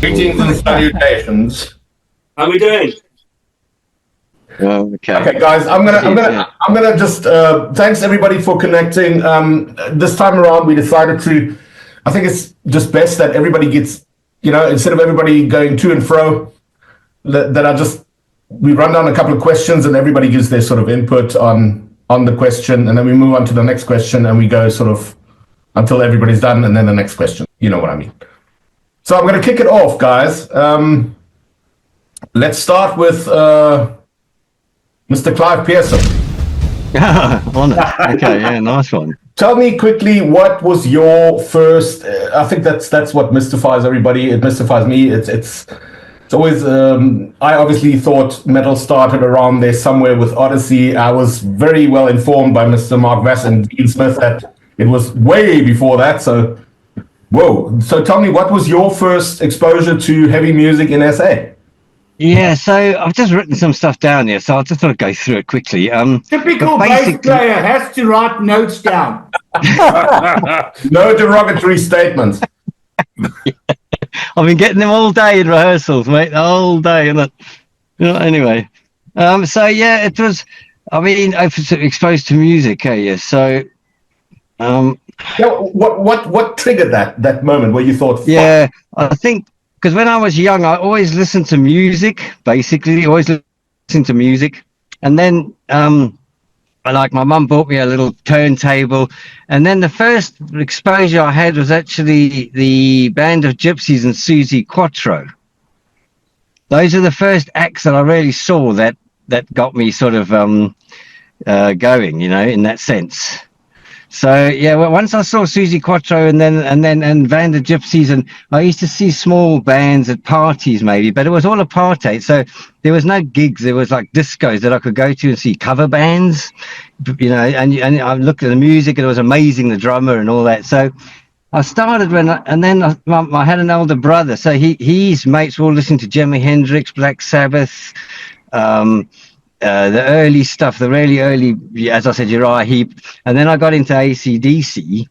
Greetings and salutations. How are we doing? Okay, guys. I'm gonna just thanks everybody for connecting. This time around, we decided to. I think it's just best that everybody gets, instead of everybody going to and fro, we run down a couple of questions and everybody gives their sort of input on the question, and then we move on to the next question and we go sort of until everybody's done, and then the next question. You know what I mean. So I'm going to kick it off, guys. Let's start with Mr. Clive Pearson. On it. Okay, yeah, nice one. Tell me quickly, what was your first? I think that's what mystifies everybody. It mystifies me. It's always. I obviously thought metal started around there somewhere with Odyssey. I was very well informed by Mr. Mark Vass and Dean Smith that it was way before that. So, whoa. So tell me, what was your first exposure to heavy music in SA? Yeah, so I've just written some stuff down here, so I'll just sort of go through it quickly. Typical bass player has to write notes down. No derogatory statements. I've been getting them all day in rehearsals, mate, the whole day. Anyway. So, yeah, it was, I was exposed to music, yeah. So, what triggered that moment where you thought, fuck? Yeah, I think, because when I was young, I always listened to music, basically, always listened to music. And then, my mum bought me a little turntable. And then the first exposure I had was actually the Band of Gypsies and Suzi Quattro. Those are the first acts that I really saw that got me sort of going, in that sense. So yeah, well, once I saw Suzi Quattro and Band of Gypsies, and I used to see small bands at parties maybe, but it was all apartheid. So there was no gigs. There was like discos that I could go to and see cover bands, and I looked at the music and it was amazing, the drummer and all that. So I started I had an older brother. So his mates were all listening to Jimi Hendrix, Black Sabbath, the early stuff, the really early, as I said, Uriah Heep. And then I got into AC/DC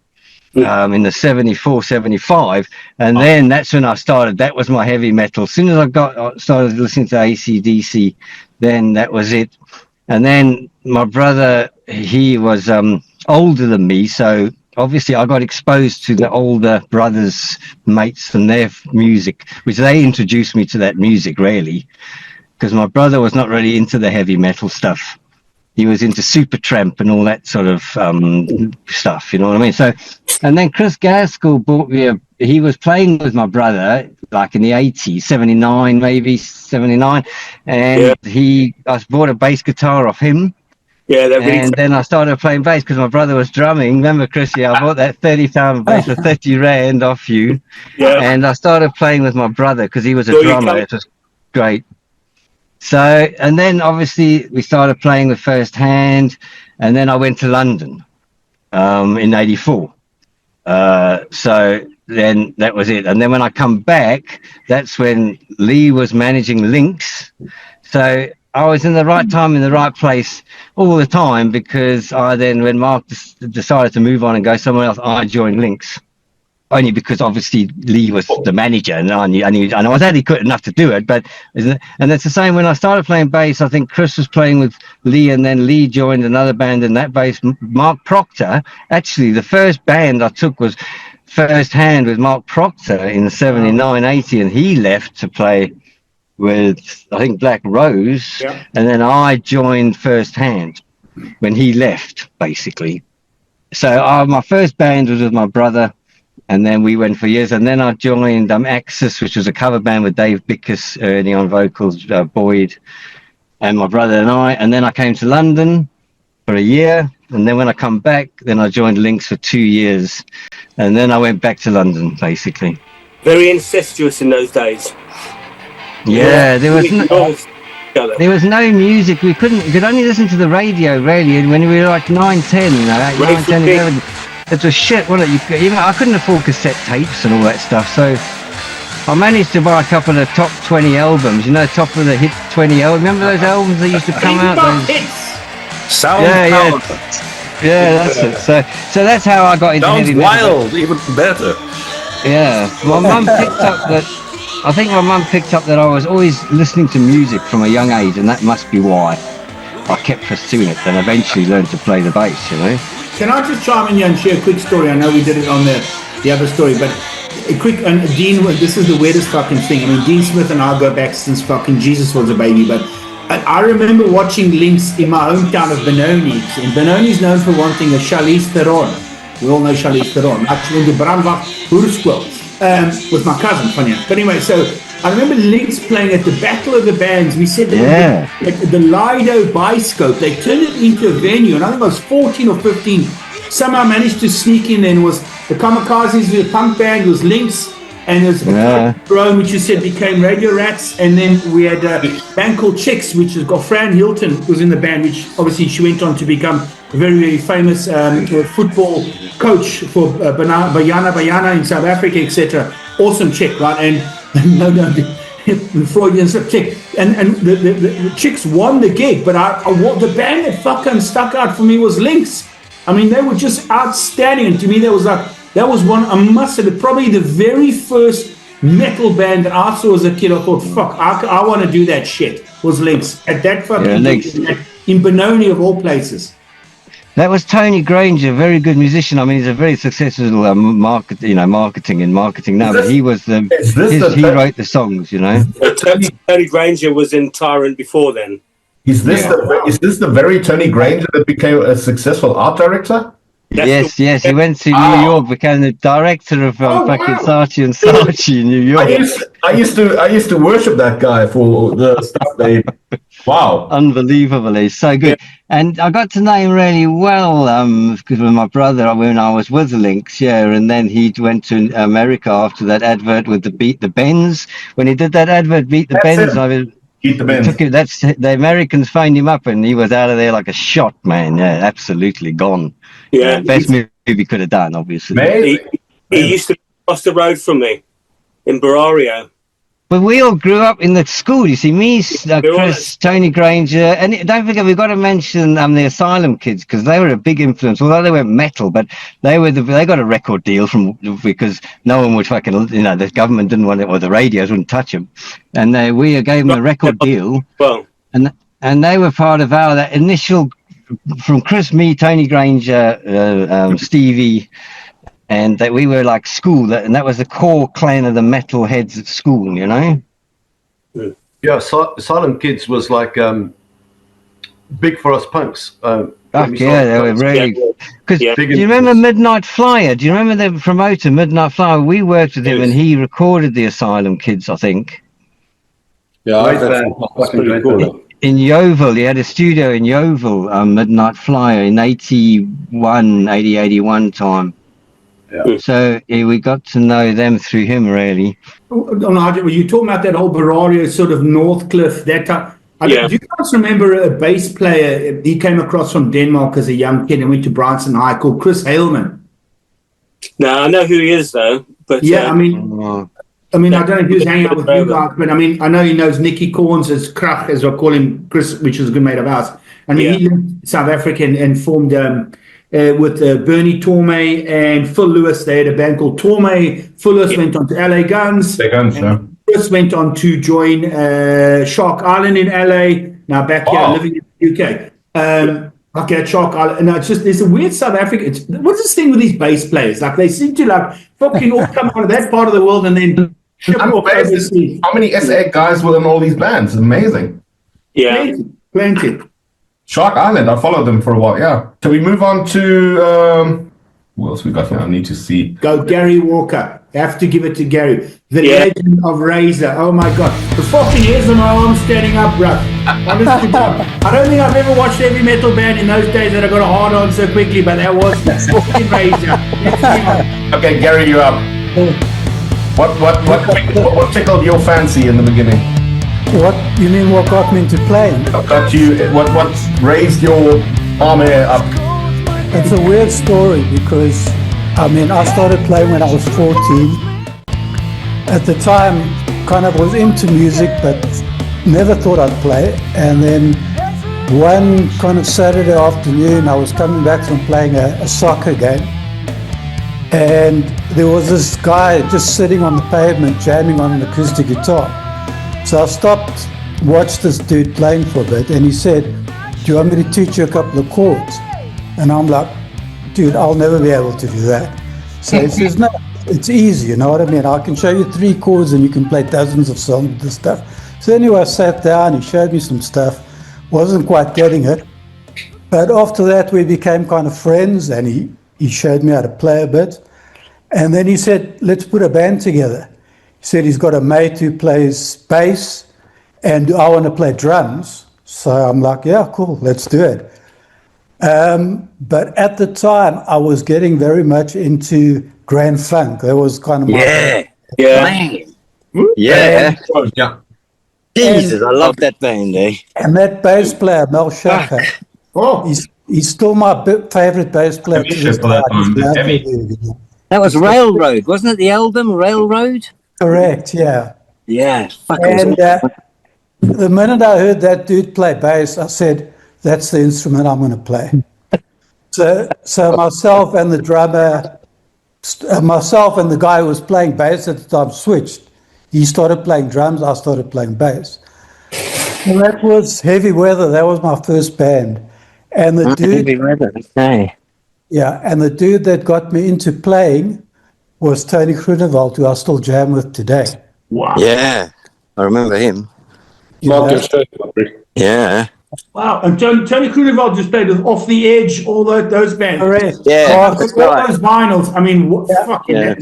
in the 74, 75. And then that's when I started. That was my heavy metal. As soon as I started listening to AC/DC, then that was it. And then my brother, he was older than me. So obviously I got exposed to the older brothers' mates and their music, which they introduced me to that music, really. Because my brother was not really into the heavy metal stuff. He was into Supertramp and all that sort of stuff, you know what I mean? So, and then Chris Gaskill bought me he was playing with my brother, like in the 80s, 79, maybe 79. And I bought a bass guitar off him. Yeah, then I started playing bass because my brother was drumming. Remember, Chris? Yeah, I bought that 30-pound bass for 30 Rand off you. Yeah. And I started playing with my brother because he was a drummer. It was great. So, and then obviously we started playing with First Hand, and then I went to London in 84. So then that was it. And then when I come back, that's when Lee was managing Lynx. So I was in the right time, in the right place all the time, because when Mark decided to move on and go somewhere else, I joined Lynx. Only because obviously Lee was the manager, and I was adequate enough to do it. But and it's the same when I started playing bass. I think Chris was playing with Lee, and then Lee joined another band in that bass. Mark Proctor. Actually, the first band I took was First Hand with Mark Proctor in 79, 80, and he left to play with, I think, Black Rose, and then I joined First Hand when he left, basically. So my first band was with my brother. And then we went for years, and then I joined Axis, which was a cover band with Dave Bickus, Ernie on vocals, Boyd, and my brother and I. And then I came to London for a year, and then when I come back, then I joined Lynx for 2 years, and then I went back to London, basically. Very incestuous in those days. Yeah, there was no music. We could only listen to the radio, really, and when we were like 9, 10, 9, 10, 11. It was shit, wasn't it? I couldn't afford cassette tapes and all that stuff, so I managed to buy a couple of top 20 albums, top of the hit 20 albums. Remember those albums that used to come out? Sound yeah, that's it. So that's how I got into heavy metal. Sounds wild, even better. Yeah, my mum picked up that. I think my mum picked up that I was always listening to music from a young age, and that must be why I kept pursuing it and eventually learned to play the bass, you know. Can I just chime in here and share a quick story? I know we did it on the other story, but a quick, and Dean, this is the weirdest fucking thing. I mean, Dean Smith and I go back since fucking Jesus was a baby, but I remember watching Lynx in my hometown of Benoni. And Benoni is known for one thing, a Charlize Theron. We all know Charlize Theron. Actually, in the Brandbach Hoerskool with my cousin, funny enough. But anyway, so I remember Lynx playing at the Battle of the Bands. We said at the Lido Biscope, they turned it into a venue, and I think I was 14 or 15. Somehow managed to sneak in, and was the Kamikazes, the punk band, was Lynx, and there's Rome, which you said became Radio Rats, and then we had a band called Chicks, which has got Fran Hilton was in the band, which obviously she went on to become a very, very famous football coach for Bayana in South Africa, etc. Awesome chick, right? And no, the Freudian chick, and the Chicks won the gig, but the band that fucking stuck out for me was Lynx. I mean, they were just outstanding, and to me, that was one, I must say, probably the very first metal band that I saw as a kid. I thought, fuck, I want to do that shit, was Lynx. At that fucking in Benoni of all places. That was Tony Granger, very good musician. I mean, he's a very successful marketing now, but he was he wrote the songs, you know. Tony Granger was in Tyrant before then. Is this the very Tony Granger that became a successful art director? Yes. He went to New York, became the director of fucking Saatchi and Saatchi in New York. I used to worship that guy for the stuff they. Wow, unbelievable! He's so good, and I got to know him really well because with my brother when I was with the Lynx, and then he went to America after that advert with the Beat the Benz. When he did that advert, Beat the Benz, Beat the Benz. That's the Americans phoned him up, and he was out of there like a shot, man. Yeah, absolutely gone. Yeah, best movie he could have done, obviously. He used to cross the road from me in Berario. But we all grew up in the school. You see, me, Chris, Tony Granger, and don't forget we've got to mention the Asylum Kids because they were a big influence. Although they weren't metal, but they got a record deal because no one would fucking the government didn't want it or the radios wouldn't touch them, and we gave them a record deal. Well, and they were part of that initial from Chris, me, Tony Granger, Stevie. And that we were like school, and that was the core clan of the metal heads at school, you know? Yeah, Silent Kids was like big for us punks. They were really... Because do you remember Midnight Flyer? Do you remember the promoter, Midnight Flyer? We worked with him, and he recorded the Asylum Kids, I think. Yeah, that's pretty cool. In Yeovil, he had a studio in Yeovil, Midnight Flyer, in 81 time. Yeah. So we got to know them through him, really. Were you talking about that whole Berario sort of Northcliffe, that time? Do you guys remember a bass player? He came across from Denmark as a young kid and went to Brighton High called Chris Haleman. No, I know who he is, though. But I mean, I don't know if he was hanging out with you guys, but I mean, I know he knows Nicky Corns as Krach, as I call him, Chris, which is a good mate of ours. I mean, he lived in South Africa and formed... with Bernie Torme and Phil Lewis. They had a band called Torme. Phil Lewis went on to LA Guns. Chris went on to join Shark Island in LA. Now back here, living in the UK. At Shark Island. And it's just, there's a weird South Africa. What's this thing with these bass players? Like they seem to fucking all come out of that part of the world and then ship off overseas. How many SA guys were in all these bands? Amazing. Yeah. Plenty. Shark Island, I followed them for a while, Shall we move on to... who else we got here? I need to see. Go Gary Walker. Have to give it to Gary. The legend of Razor. Oh my God. The fucking hairs on my arm standing up, bro. Honest to God. I don't think I've ever watched heavy metal band in those days that I got a hard on so quickly, but that was fucking Razor. Okay, Gary, you're up. What tickled your fancy in the beginning? What you mean? What got me into playing? What raised your arm hair up? It's a weird story because I started playing when I was 14. At the time, kind of was into music, but never thought I'd play. And then one kind of Saturday afternoon, I was coming back from playing a soccer game, And there was this guy just sitting on the pavement jamming on an acoustic guitar. So I stopped, watched this dude playing for a bit, and he said, "Do you want me to teach you a couple of chords?" And I'm like, "Dude, I'll never be able to do that." So he says, "No, it's easy, you know what I mean? I can show you 3 chords and you can play dozens of songs with this stuff." So anyway, I sat down, he showed me some stuff, wasn't quite getting it. But after that, we became kind of friends, and he showed me how to play a bit. And then he said, "Let's put a band together." He said he's got a mate who plays bass, and I want to play drums. So I'm like, "Yeah, cool, let's do it." But at the time, I was getting very much into Grand Funk. That was kind of my Yeah. Jesus, I love that band, eh? And that bass player, Mel Shaka, he's still my favorite bass player. To this day. That was Railroad, wasn't it? The album Railroad? Correct, yeah. Yeah. And the minute I heard that dude play bass, I said, "That's the instrument I'm going to play." So myself and the drummer, myself and the guy who was playing bass at the time switched. He started playing drums, I started playing bass. And that was Heavy Weather. That was my first band. And the dude, Heavy Weather, okay. yeah, and the dude that got me into playing was Tony Groenewald, who I still jam with today. Wow. Yeah, I remember him. You know? Yeah. Wow. And Tony Groenewald just played with Off the Edge, all those bands. Correct. Yeah. All those vinyls. I mean, Yeah.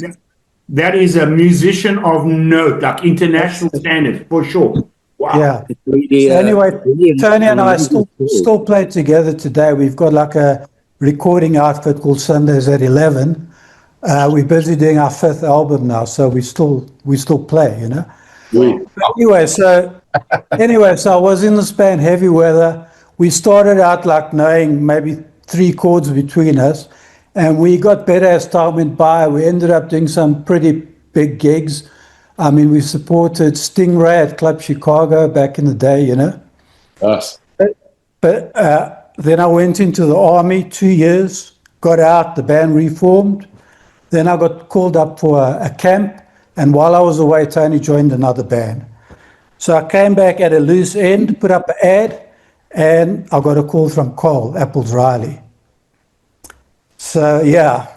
that is a musician of note, like international standard, for sure. Wow. Yeah. Really, So anyway, really Tony and I really still play together today. We've got like a recording outfit called Sundays at 11. We're busy doing our 5th album now, so we still play, you know. Anyway, so I was in this band, Heavy Weather. We started out like knowing maybe 3 chords between us, and we got better as time went by. We ended up doing some pretty big gigs. I mean, we supported Stingray at Club Chicago back in the day, you know. Yes. But then I went into the army 2 years, got out, the band reformed. Then I got called up for a camp, and while I was away, Tony joined another band. So I came back at a loose end, put up an ad, and I got a call from Cole, Apples Riley. So yeah,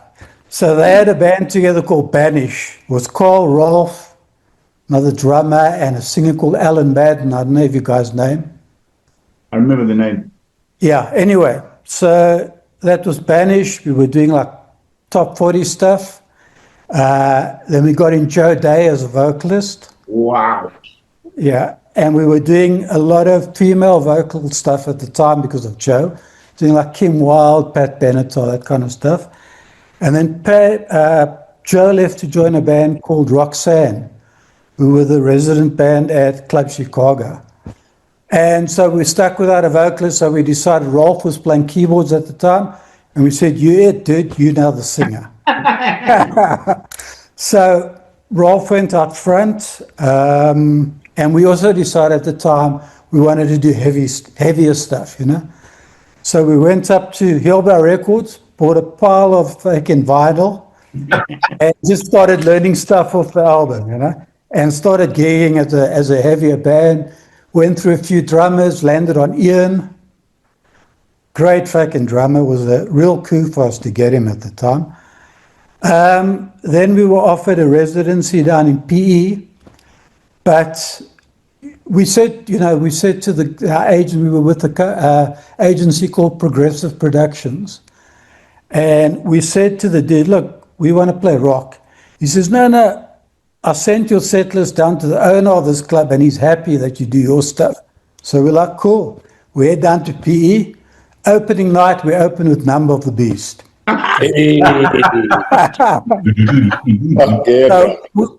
so they had a band together called Banish. It was Cole, Rolf, another drummer, and a singer called Alan Madden. I don't know if you guys know him. I remember the name. Yeah, anyway, so that was Banish. We were doing like top 40 stuff. Then we got in Joe Day as a vocalist. Wow. Yeah, and we were doing a lot of female vocal stuff at the time because of Joe, doing like Kim Wilde, Pat Bennett, all that kind of stuff. And then Joe left to join a band called Roxanne, who were the resident band at Club Chicago. And so we stuck without a vocalist, so we decided Rolf was playing keyboards at the time, and we said, dude, you now the singer. So Rolf went up front, and we also decided at the time we wanted to do heavier stuff, you know. So we went up to Hillbow Records, bought a pile of fucking vinyl, and just started learning stuff off the album, you know, and started gigging as a heavier band. Went through a few drummers, landed on Ian. Great fucking drummer, was a real coup for us to get him at the time. Then we were offered a residency down in PE, but we said to our agent, we were with the agency called Progressive Productions, and we said to the dude, "Look, we want to play rock." He says, No, I sent your set list down to the owner of this club, and he's happy that you do your stuff. So we're like, cool. We head down to PE. Opening night, we open with Number of the Beast. So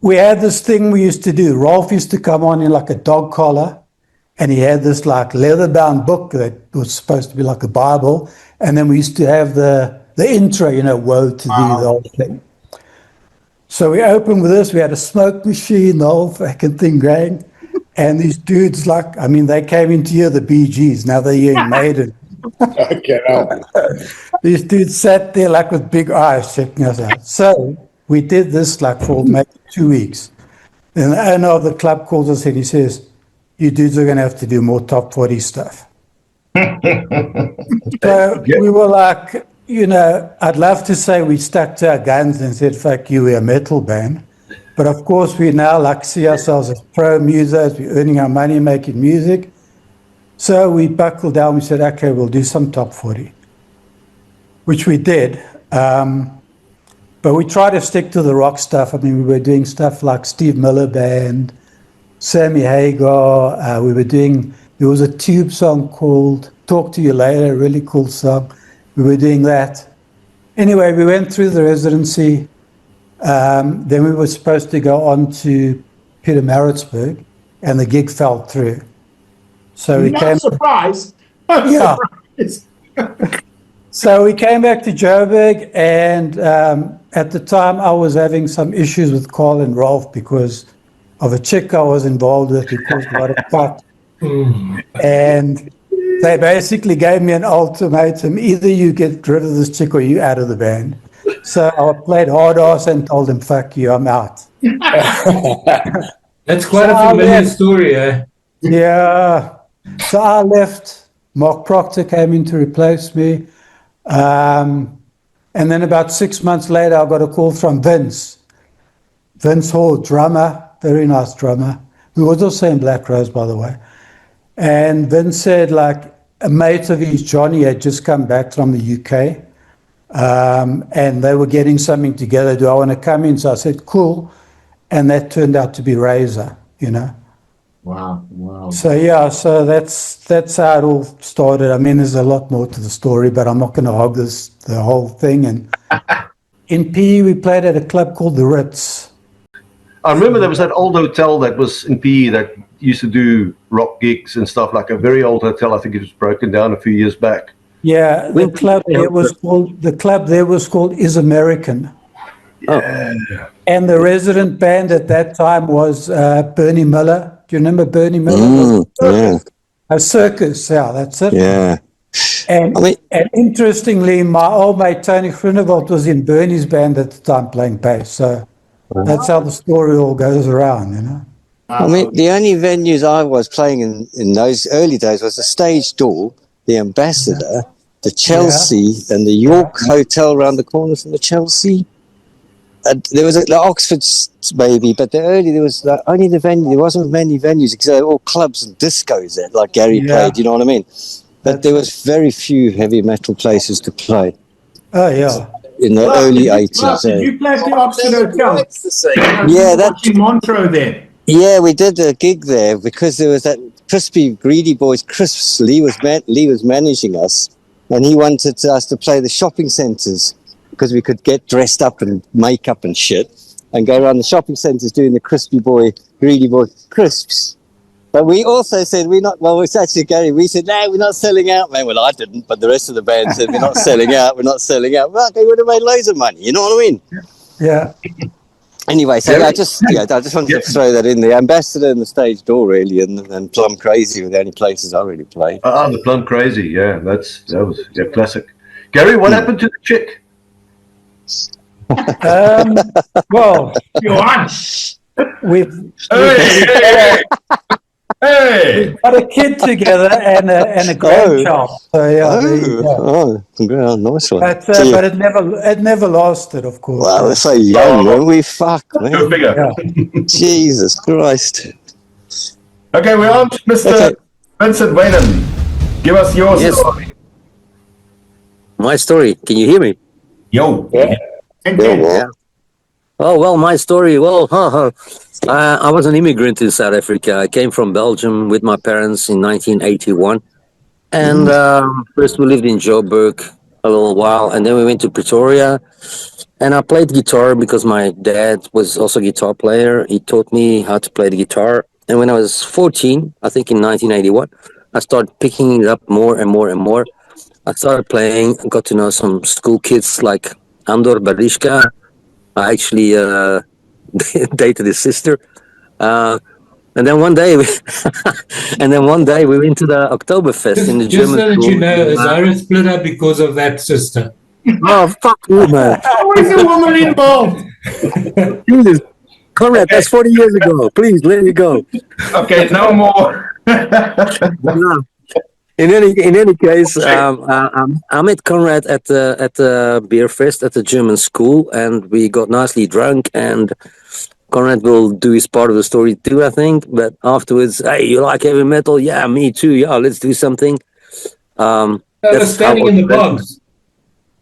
we had this thing we used to do. Rolf used to come on in like a dog collar, and he had this like leather-bound book that was supposed to be like a Bible, and then we used to have the intro, woe to thee, the whole thing. So we opened with this. We had a smoke machine, the whole fucking thing going, and these dudes they came into hear the Bee Gees. Now they're hearing Maiden. Okay, These dudes sat there like with big eyes checking us out. So we did this like for maybe 2 weeks. Then the owner of the club calls us and he says, "You dudes are going to have to do more top 40 stuff." So we were like, I'd love to say we stuck to our guns and said, "Fuck you, we're a metal band." But of course, we now like see ourselves as pro musers. We're earning our money making music. So we buckled down. We said, "Okay, we'll do some top 40," which we did. But we tried to stick to the rock stuff. I mean, we were doing stuff like Steve Miller Band, Sammy Hagar. There was a Tube song called "Talk to You Later," a really cool song. We were doing that. Anyway, we went through the residency. Then we were supposed to go on to Pietermaritzburg, and the gig fell through. So we came. Surprise! Yeah. So we came back to Joburg, and at the time I was having some issues with Carl and Rolf because of a chick I was involved with who caused a lot of fight. And they basically gave me an ultimatum: either you get rid of this chick or you out of the band. So I played hard ass and told him, "Fuck you, I'm out." That's quite a familiar story, eh? Yeah. So I left. Mark Proctor came in to replace me. And then about 6 months later, I got a call from Vince Hall, drummer, very nice drummer, who was also in Black Rose, by the way. And Vince said, like, a mate of his, Johnny, had just come back from the UK, and they were getting something together. Do I want to come in? So I said, cool. And that turned out to be Razor, Wow. So so that's how it all started. I mean, there's a lot more to the story, but I'm not going to hog the whole thing. And in PE, we played at a club called the Ritz. I remember there was that old hotel that was in PE that used to do rock gigs and stuff, like a very old hotel. I think it was broken down a few years back. Yeah, the club there was called Is American. Yeah. And the resident band at that time was Bernie Miller. Do you remember Bernie Miller? Yeah. A Circus, yeah, that's it. Yeah. And interestingly, my old mate Tony Groenewald was in Bernie's band at the time playing bass. So that's how the story all goes around, I mean, the only venues I was playing in those early days was the Stage Door, the Ambassador, the Chelsea, and the York Hotel around the corner from the Chelsea. There was the Oxford maybe, but there was only the venue. There wasn't many venues because they were all clubs and discos there, like Gary played. You know what I mean? But there was very few heavy metal places to play. Oh yeah. In the early 80s. Did you play at the Oxford Hotel? Yeah, that's in Montreux there. Yeah, we did a gig there because there was that crispy, greedy boys. Crisps Lee was managing us, and he wanted us to play the shopping centres because we could get dressed up and makeup and shit and go around the shopping centres doing the crispy boy, greedy boy crisps. But we also said it's actually Gary. We said, no, we're not selling out, man. Well, I didn't, but the rest of the band said, we're not selling out. Well, they would have made loads of money. You know what I mean? Yeah. Anyway, so I just wanted to throw that in. The Ambassador and the Stage Door, really, and Plum Crazy were the only places I really played. The Plum Crazy, yeah, that was classic. Gary, what happened to the chick? Well, we've got a kid together and a grandchild. So congrats, nice one. But it never lasted, of course. Wow, we're so young, weren't we? Fuck, man. Go figure. Yeah. Jesus Christ. Okay, we're on to Mr. Vincent Weynen. Give us your story. My story. Can you hear me? Yo. Yeah. Oh, well, my story. Well, I was an immigrant in South Africa. I came from Belgium with my parents in 1981. And first we lived in Joburg a little while, and then we went to Pretoria. And I played guitar because my dad was also a guitar player. He taught me how to play the guitar. And when I was 14, I think in 1981, I started picking it up more and more and more. I started playing, got to know some school kids like Andor Barishka. I actually dated his sister. And then one day, we went to the Oktoberfest in the Just German so that school. you know, Osiris split up because of that sister. Oh, fuck you, man. Always a woman involved. Jesus. Konrad, that's 40 years ago. Please, let it go. Okay, no more. No. In any case, I met Konrad at the beer fest at the German school, and we got nicely drunk. And Konrad will do his part of the story too, I think. But afterwards, hey, you like heavy metal? Yeah, me too. Yeah, let's do something. That's standing in the box.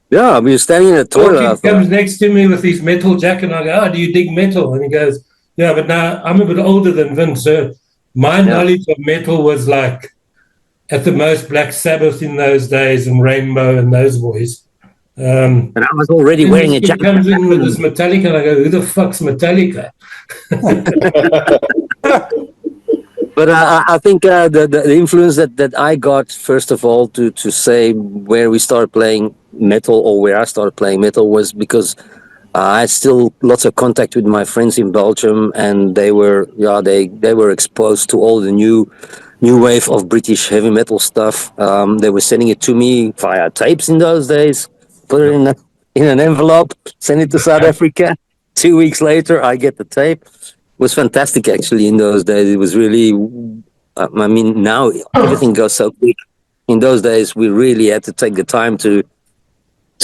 Yeah, we were standing in the toilet. He comes next to me with his metal jacket, and I go, "Oh, do you dig metal?" And he goes, "Yeah, but now I'm a bit older than Vince, so my knowledge of metal was like at the most Black Sabbath in those days and Rainbow and those boys." And I was already wearing a jacket. He comes in with this Metallica, and I go, "Who the fuck's Metallica?" But I think the influence that I got, first of all, to say where we started playing metal, or where I started playing metal, was because I had still lots of contact with my friends in Belgium, and they were exposed to all the new wave of British heavy metal stuff. They were sending it to me via tapes in those days. Put it in an envelope, send it to South Africa. 2 weeks later, I get the tape. It was fantastic, actually. In those days, it was really. I mean, now everything goes so quick. In those days, we really had to take the time to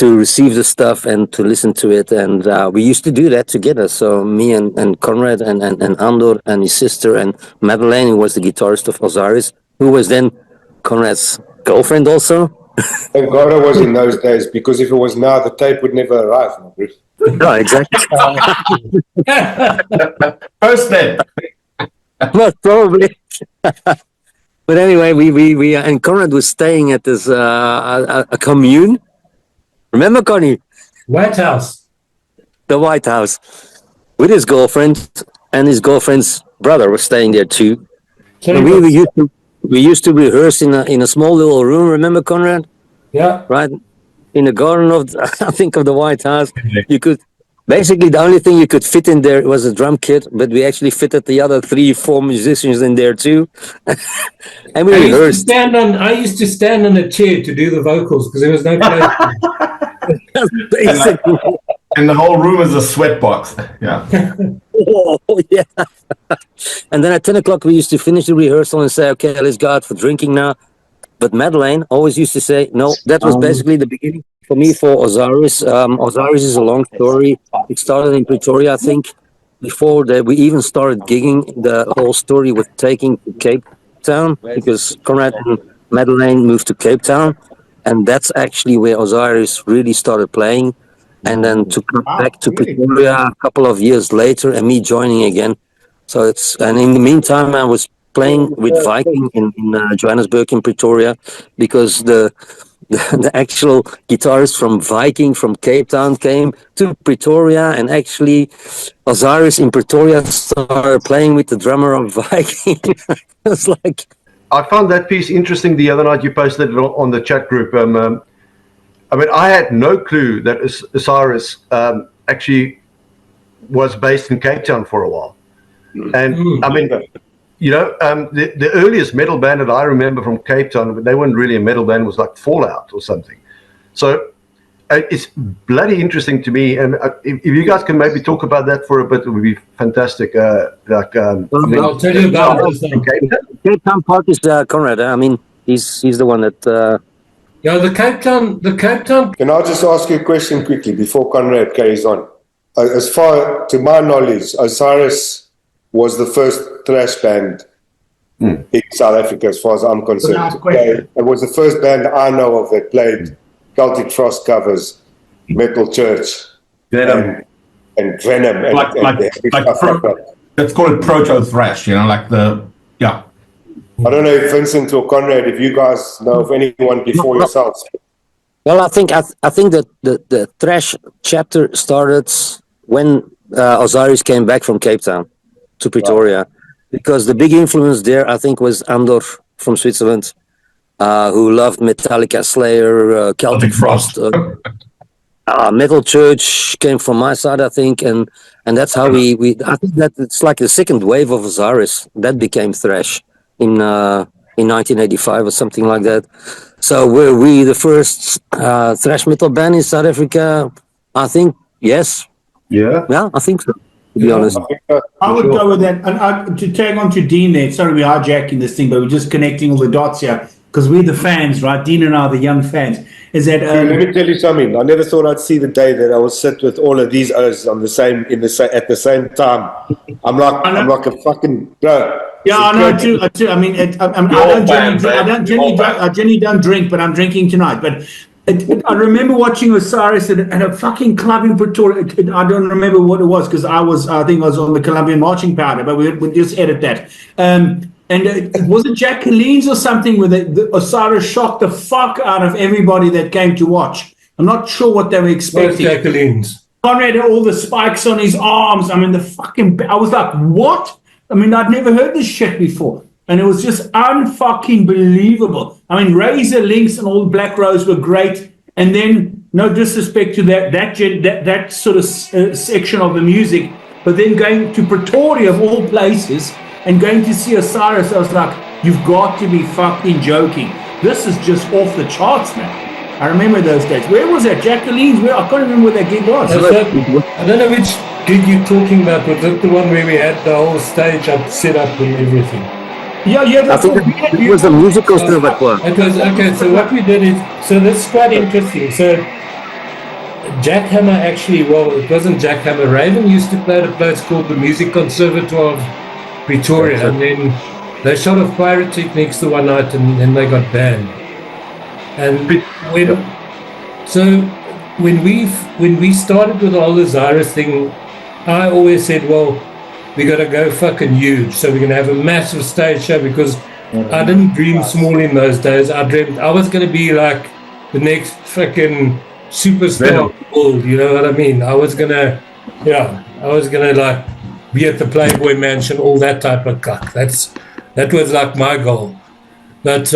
receive the stuff and to listen to it, and we used to do that together. So me and Konrad and Andor and his sister and Madeleine, who was the guitarist of Osiris, who was then Konrad's girlfriend also. Thank God it was in those days, because if it was now, the tape would never arrive. No, exactly. First then. Well, probably. But anyway, we and Konrad was staying at this a commune. Remember, Connie? White House. The White House, with his girlfriend, and his girlfriend's brother was staying there too. And we used to rehearse in a small little room. Remember, Konrad? Yeah. Right in the garden of I think of the White House. You could basically, the only thing you could fit in there was a drum kit, but we actually fitted the other 3-4 musicians in there too. And we rehearsed. I used to stand on a chair to do the vocals because there was no place. Basically. And the whole room is a sweat box. Yeah. Oh, yeah. And then at 10 o'clock, we used to finish the rehearsal and say, okay, let's go out for drinking now. But Madeleine always used to say, no, that was basically the beginning for me for Osiris. Osiris is a long story. It started in Pretoria, I think. Before that, we even started gigging. The whole story was taking to Cape Town because Konrad and Madeleine moved to Cape Town. And that's actually where Osiris really started playing. And then to come back to Pretoria a couple of years later and me joining again. So and in the meantime, I was playing with Viking in Johannesburg and Pretoria, because the actual guitarist from Viking from Cape Town came to Pretoria, and actually Osiris in Pretoria started playing with the drummer of Viking. It's like, I found that piece interesting the other night. You posted it on the chat group. I mean, I had no clue that Osiris actually was based in Cape Town for a while. And I mean, you know, the earliest metal band that I remember from Cape Town, but they weren't really a metal band, was like Fallout or something. So it's bloody interesting to me. And if you guys can maybe talk about that for a bit, it would be fantastic. I'll tell you about Cape Town part is Konrad. I mean, he's the one that. Yeah, the Cape Town. Can I just ask you a question quickly before Konrad carries on? As far to my knowledge, Osiris was the first thrash band in South Africa, as far as I'm concerned. It was the first band I know of that played Celtic Frost covers, Metal Church, Venom, and Venom. Let's call it proto thrash. You know, like yeah. I don't know if Vincent or Konrad, if you guys know of anyone before yourselves. Well, I think that the thrash chapter started when Osiris came back from Cape Town to Pretoria, because the big influence there, I think, was Andor from Switzerland, who loved Metallica, Slayer, Celtic Frost. Metal Church came from my side, I think, and that's how we I think that it's like the second wave of Osiris that became thrash in 1985 or something like that. So were we the first thrash metal band in South Africa? I think yes. Yeah, I think so. To be honest, I would go with that. And to tag on to Dean there, sorry we're hijacking this thing, but we're just connecting all the dots here because we're the fans, right? Dean and I are the young fans. Is that let me tell you something. I never thought I'd see the day that I will sit with all of these others on the same at the same time. I'm like a fucking bro. Yeah, I know too. I mean, I generally don't drink, but I'm drinking tonight. But I remember watching Osiris at a fucking club in Pretoria. I don't remember what it was because I think I was on the Colombian marching powder, but we just edit that. And was it Jacqueline's or something where the Osiris shocked the fuck out of everybody that came to watch? I'm not sure what they were expecting. Jacqueline's. Konrad had all the spikes on his arms. I mean, I was like, what? I mean, I'd never heard this shit before. And it was just unfucking believable. I mean, Razor, Lynx, and all the Black Rose were great. And then, no disrespect to that sort of section of the music, but then going to Pretoria of all places and going to see Osiris, I was like, you've got to be fucking joking. This is just off the charts, man. I remember those days. Where was that? Jacqueline's? I can't remember where that gig was. I don't know which gig you're talking about. Was it the one where we had the whole stage up, set up and everything? Yeah. I think it was a musical conservatoire. It was, okay, so what we did is, so that's quite interesting. So Jackhammer actually, well, it wasn't Jackhammer. Raven used to play at a place called the Music Conservatoire of Pretoria, and then they shot off pyrotechnics the one night and then they got banned. And when we started with the whole Osiris thing, I always said, well, we got to go fucking huge. So we're going to have a massive stage show because I didn't dream small in those days. I dreamt I was going to be like the next fucking superstar of the world, you know what I mean? I was going to like be at the Playboy Mansion, all that type of cuck. That was like my goal. But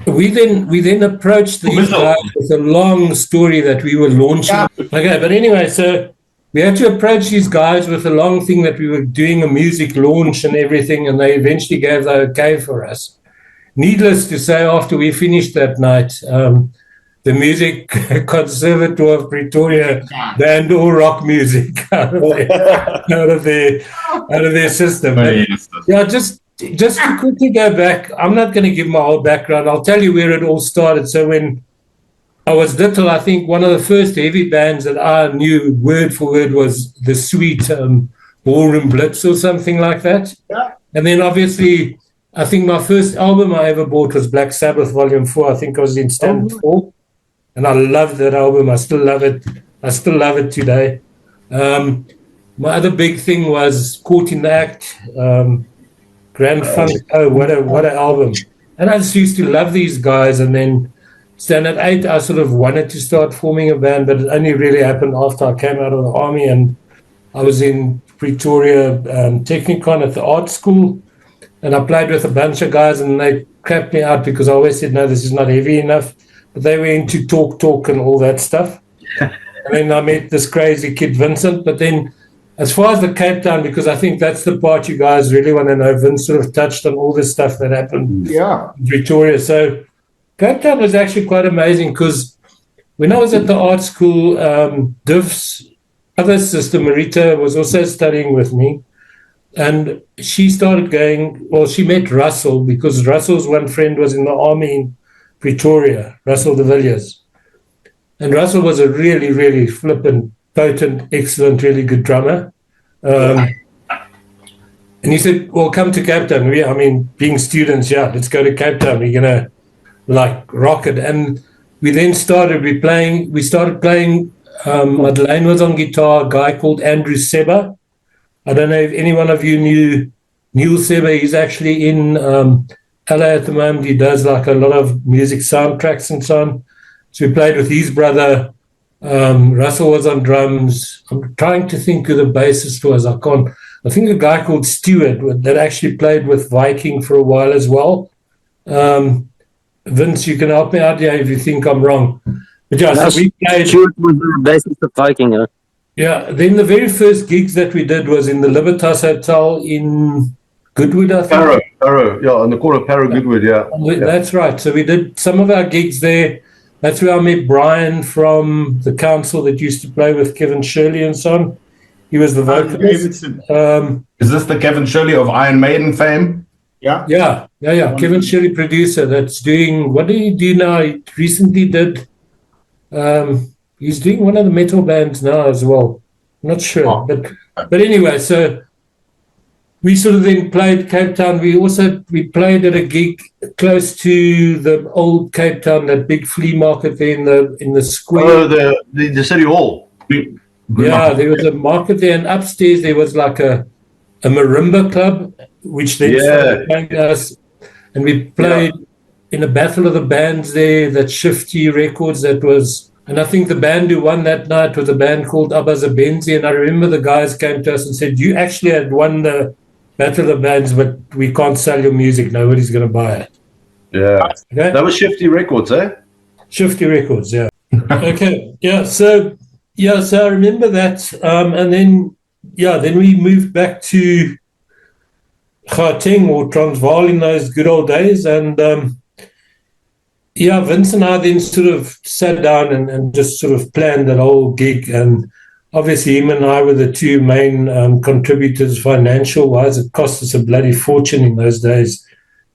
we then approached these guys with a long story that we were launching. Okay, but anyway, so we had to approach these guys with a long thing that we were doing a music launch and everything, and they eventually gave the okay for us. Needless to say, after we finished that night, the Music Conservatoire of Pretoria banned all rock music out of their system. Yeah, just to quickly go back, I'm not going to give my whole background. I'll tell you where it all started. So when I was little, I think one of the first heavy bands that I knew word for word was the Sweet Ballroom Blitz or something like that. Yeah. And then obviously, I think my first album I ever bought was Black Sabbath Volume 4. I think I was in Standard 4. And I loved that album. I still love it. I still love it today. My other big thing was Caught in the Act, Grand Funk. Oh, what an album. And I just used to love these guys. And then Standard 8, I sort of wanted to start forming a band, but it only really happened after I came out of the army and I was in Pretoria Technikon at the art school. And I played with a bunch of guys and they crapped me out because I always said, no, this is not heavy enough. But they were into talk and all that stuff. And then I met this crazy kid, Vincent. But then as far as the Cape Town, because I think that's the part you guys really want to know, Vince sort of touched on all this stuff that happened in Pretoria. So Cape Town was actually quite amazing because when I was at the art school, Div's other sister, Marita, was also studying with me. And she started she met Russell because Russell's one friend was in the army in Pretoria, Russell de Villiers. And Russell was a really, really flippant, potent, excellent, really good drummer. And he said, well, come to Cape Town. I mean, being students, let's go to Cape Town. We're going to, rock it. And we then started playing. Madeleine was on guitar, a guy called Andrew Seba. I don't know if any one of you knew Neil Seba. He's actually in LA at the moment. He does a lot of music soundtracks and so on. So we played with his brother. Russell was on drums. I'm trying to think who the bassist was. I think a guy called Stewart that actually played with Viking for a while as well. Vince, you can help me out here if you think I'm wrong. But yeah, so we played. Stuart was the bassist of Viking, huh? Yeah, then the very first gigs that we did was in the Libertas Hotel in Goodwood, I think. Parow, yeah, on the corner of Parow, Goodwood, yeah. That's right. So we did some of our gigs there. That's where I met Brian from the council that used to play with Kevin Shirley and so on. He was the vocalist. Is this the Kevin Shirley of Iron Maiden fame? Yeah. Kevin Shirley, producer, that's doing, what did he do now? He recently did, he's doing one of the metal bands now as well. Not sure. But anyway, so we sort of then played Cape Town. We played at a gig close to the old Cape Town, that big flea market there in the square. Oh, the city hall. Yeah, there was a market there, and upstairs there was like a marimba club, which then started playing us, and we played in a battle of the bands there. That Shifty Records, that was, and I think the band who won that night was a band called Abazabenzi, and I remember the guys came to us and said, "You actually had won the battle of the bands, but we can't sell your music. Nobody's going to buy it." Yeah, okay? That was Shifty Records, eh? Shifty Records, yeah. Okay, yeah. So I remember that, and then we moved back to Gauteng or Transvaal in those good old days, and Vince and I then sort of sat down and just sort of planned that whole gig, and obviously him and I were the two main contributors financial-wise. It cost us a bloody fortune in those days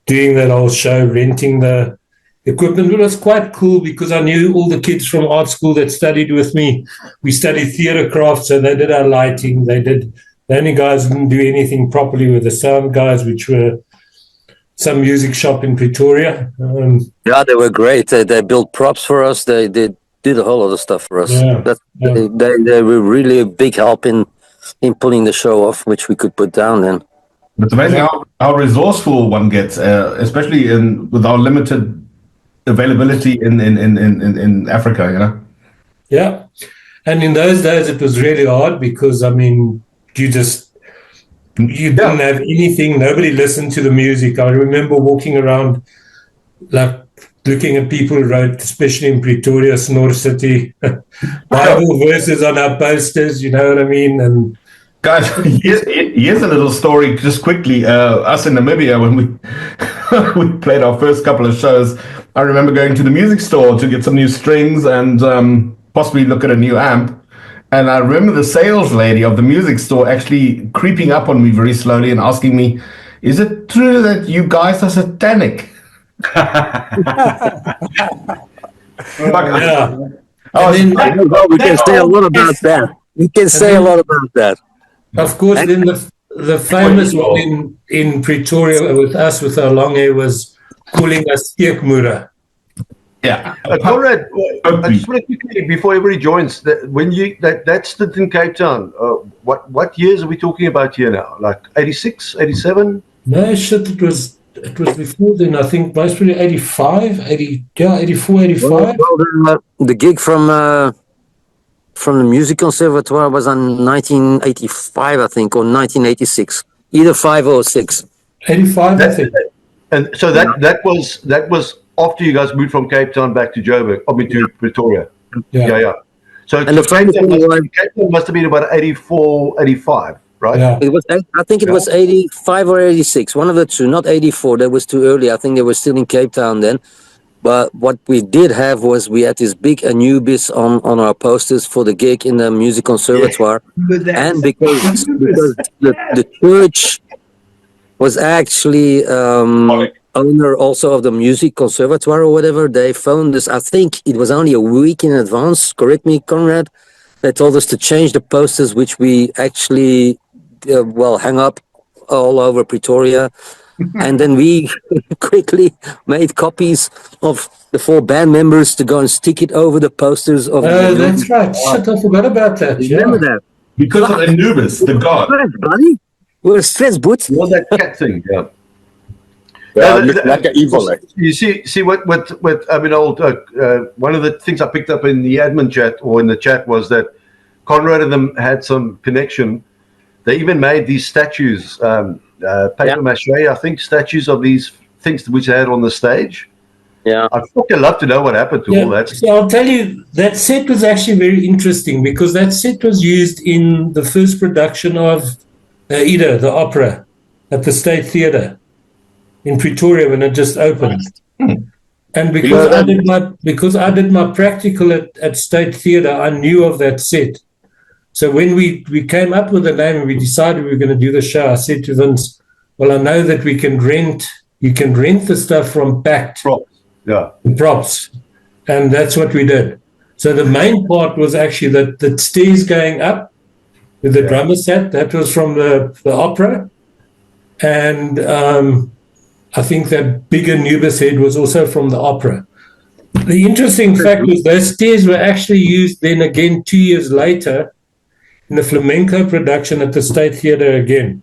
doing that whole show, renting the equipment. It was quite cool because I knew all the kids from art school that studied with me. We studied theatre craft, so they did our lighting. The only guys who didn't do anything properly were the sound guys, which were some music shop in Pretoria. They were great. They built props for us. They did a whole lot of stuff for us. They were really a big help in pulling the show off, which we could put down then. It's amazing how resourceful one gets, especially with our limited availability in Africa, you know. Yeah, and in those days it was really hard because you didn't have anything. Nobody listened to the music. I remember walking around, like looking at people who wrote, especially in Pretoria, Snor City, Bible verses on our posters. You know what I mean? And guys, here's a little story, just quickly. Us in Namibia, when we played our first couple of shows, I remember going to the music store to get some new strings and possibly look at a new amp. And I remember the sales lady of the music store actually creeping up on me very slowly and asking me, "Is it true that you guys are satanic?" We can say a lot about that. We can say a lot about that. Of course, then the famous one in Pretoria with us with our long hair was calling us Steekmoeder. Yeah. Konrad, I just want to quickly, before everybody joins, that stint in Cape Town, what years are we talking about here now? Like 86, 87? No, shit, it was before then. I think most probably 85, 84, 85. Well, the gig from the music conservatoire was in 1985, I think, or 1986, either 5 or 6. 85, I think. And so that was after you guys moved from Cape Town back to Joburg, to Pretoria. Yeah. So the Cape Town must have been about 84, 85, right? Yeah. I think it was 85 or 86, one of the two, not 84. That was too early. I think they were still in Cape Town then. But what we did have was we had this big Anubis on our posters for the gig in the music conservatoire. Yeah. And because the church was actually owner also of the music conservatoire or whatever, they phoned us. I think it was only a week in advance. Correct me, Konrad. They told us to change the posters, which we actually hung up all over Pretoria. And then we quickly made copies of the 4 band members to go and stick it over the posters of. Oh, that's right. Shit, I forgot about that. Remember that? Because of Anubis, the god. Buddy. We're stressed, but well, that cat thing, yeah. Like an evil. You see what I mean. One of the things I picked up in the admin chat or in the chat was that Konrad and them had some connection. They even made these statues, paper mache, I think, statues of these things which they had on the stage. Yeah. I'd fucking love to know what happened to all that. So I'll tell you, that set was actually very interesting because that set was used in the first production of Aida, the opera, at the State Theatre in Pretoria when it just opened. And because I did my practical at State Theatre, I knew of that set. So when we came up with the name and we decided we were going to do the show, I said to Vince, well, I know that you can rent the stuff from Pact. Props. And that's what we did. So the main part was actually the stairs going up with the drummer set. That was from the opera. And I think that big Anubis head was also from the opera. The interesting fact was those stairs were actually used then again 2 years later in the flamenco production at the State Theatre again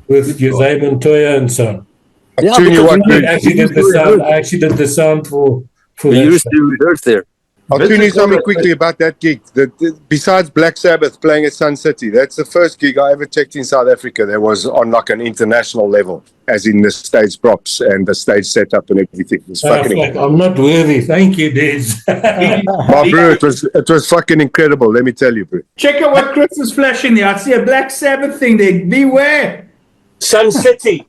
with Jose Montoya and so on. Yeah, I actually did the sound for you used to rehearse there. I'll tell you something quickly about that gig. Besides Black Sabbath playing at Sun City, that's the first gig I ever checked in South Africa that was on like an international level, as in the stage props and the stage setup and everything. It was fucking incredible. I'm not worthy. Thank you, Des. My bro, it was fucking incredible. Let me tell you, bro. Check out what Chris is flashing there. I see a Black Sabbath thing there. Beware. Sun City.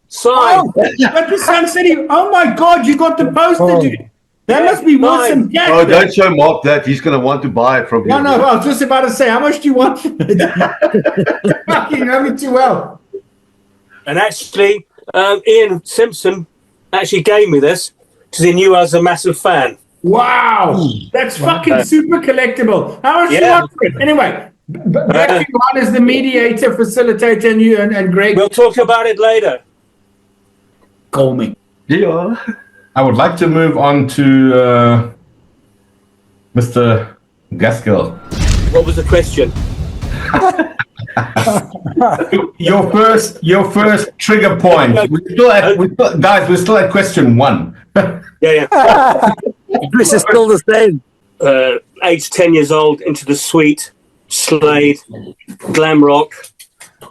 Sign. Got the Sun City. Oh my God, you got the poster, dude. That must be worth some cash. Oh, don't show Mark that. He's going to want to buy it from you. No, I was just about to say, how much do you want for it? Fucking know me too well. And actually, Ian Simpson actually gave me this because he knew I was a massive fan. Wow. That's fucking super collectible. How much do you want for it? Anyway, back to you on as the mediator, facilitator, and you and Greg. We'll talk about it later. Call me. Yeah. I would like to move on to Mr. Gaskill. What was the question? your first trigger point. We're still at question 1. Yeah. Chris is still the same. Age 10 years old, into the suite, Slade, glam rock.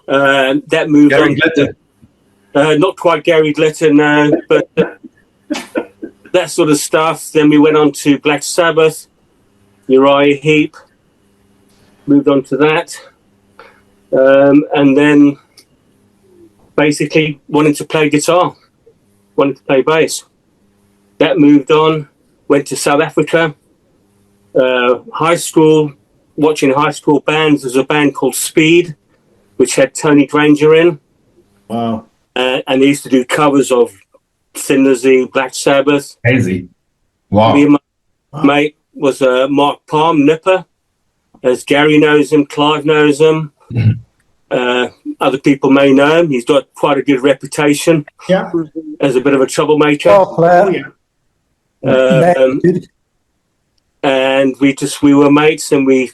That moved Gary on. Glitter. Not quite Gary Glitter, no, but that sort of stuff. Then we went on to Black Sabbath, Uriah Heep, moved on to that. And then basically wanted to play guitar, wanted to play bass. That moved on, went to South Africa, high school, watching high school bands. There's a band called Speed, which had Tony Granger in. Wow. And they used to do covers of Thin Lizzy, Black Sabbath. Hazy. Wow. Me and my mate was Mark Palm, Nipper. As Gary knows him, Clive knows him. Other people may know him. He's got quite a good reputation as a bit of a troublemaker. And we were mates, and we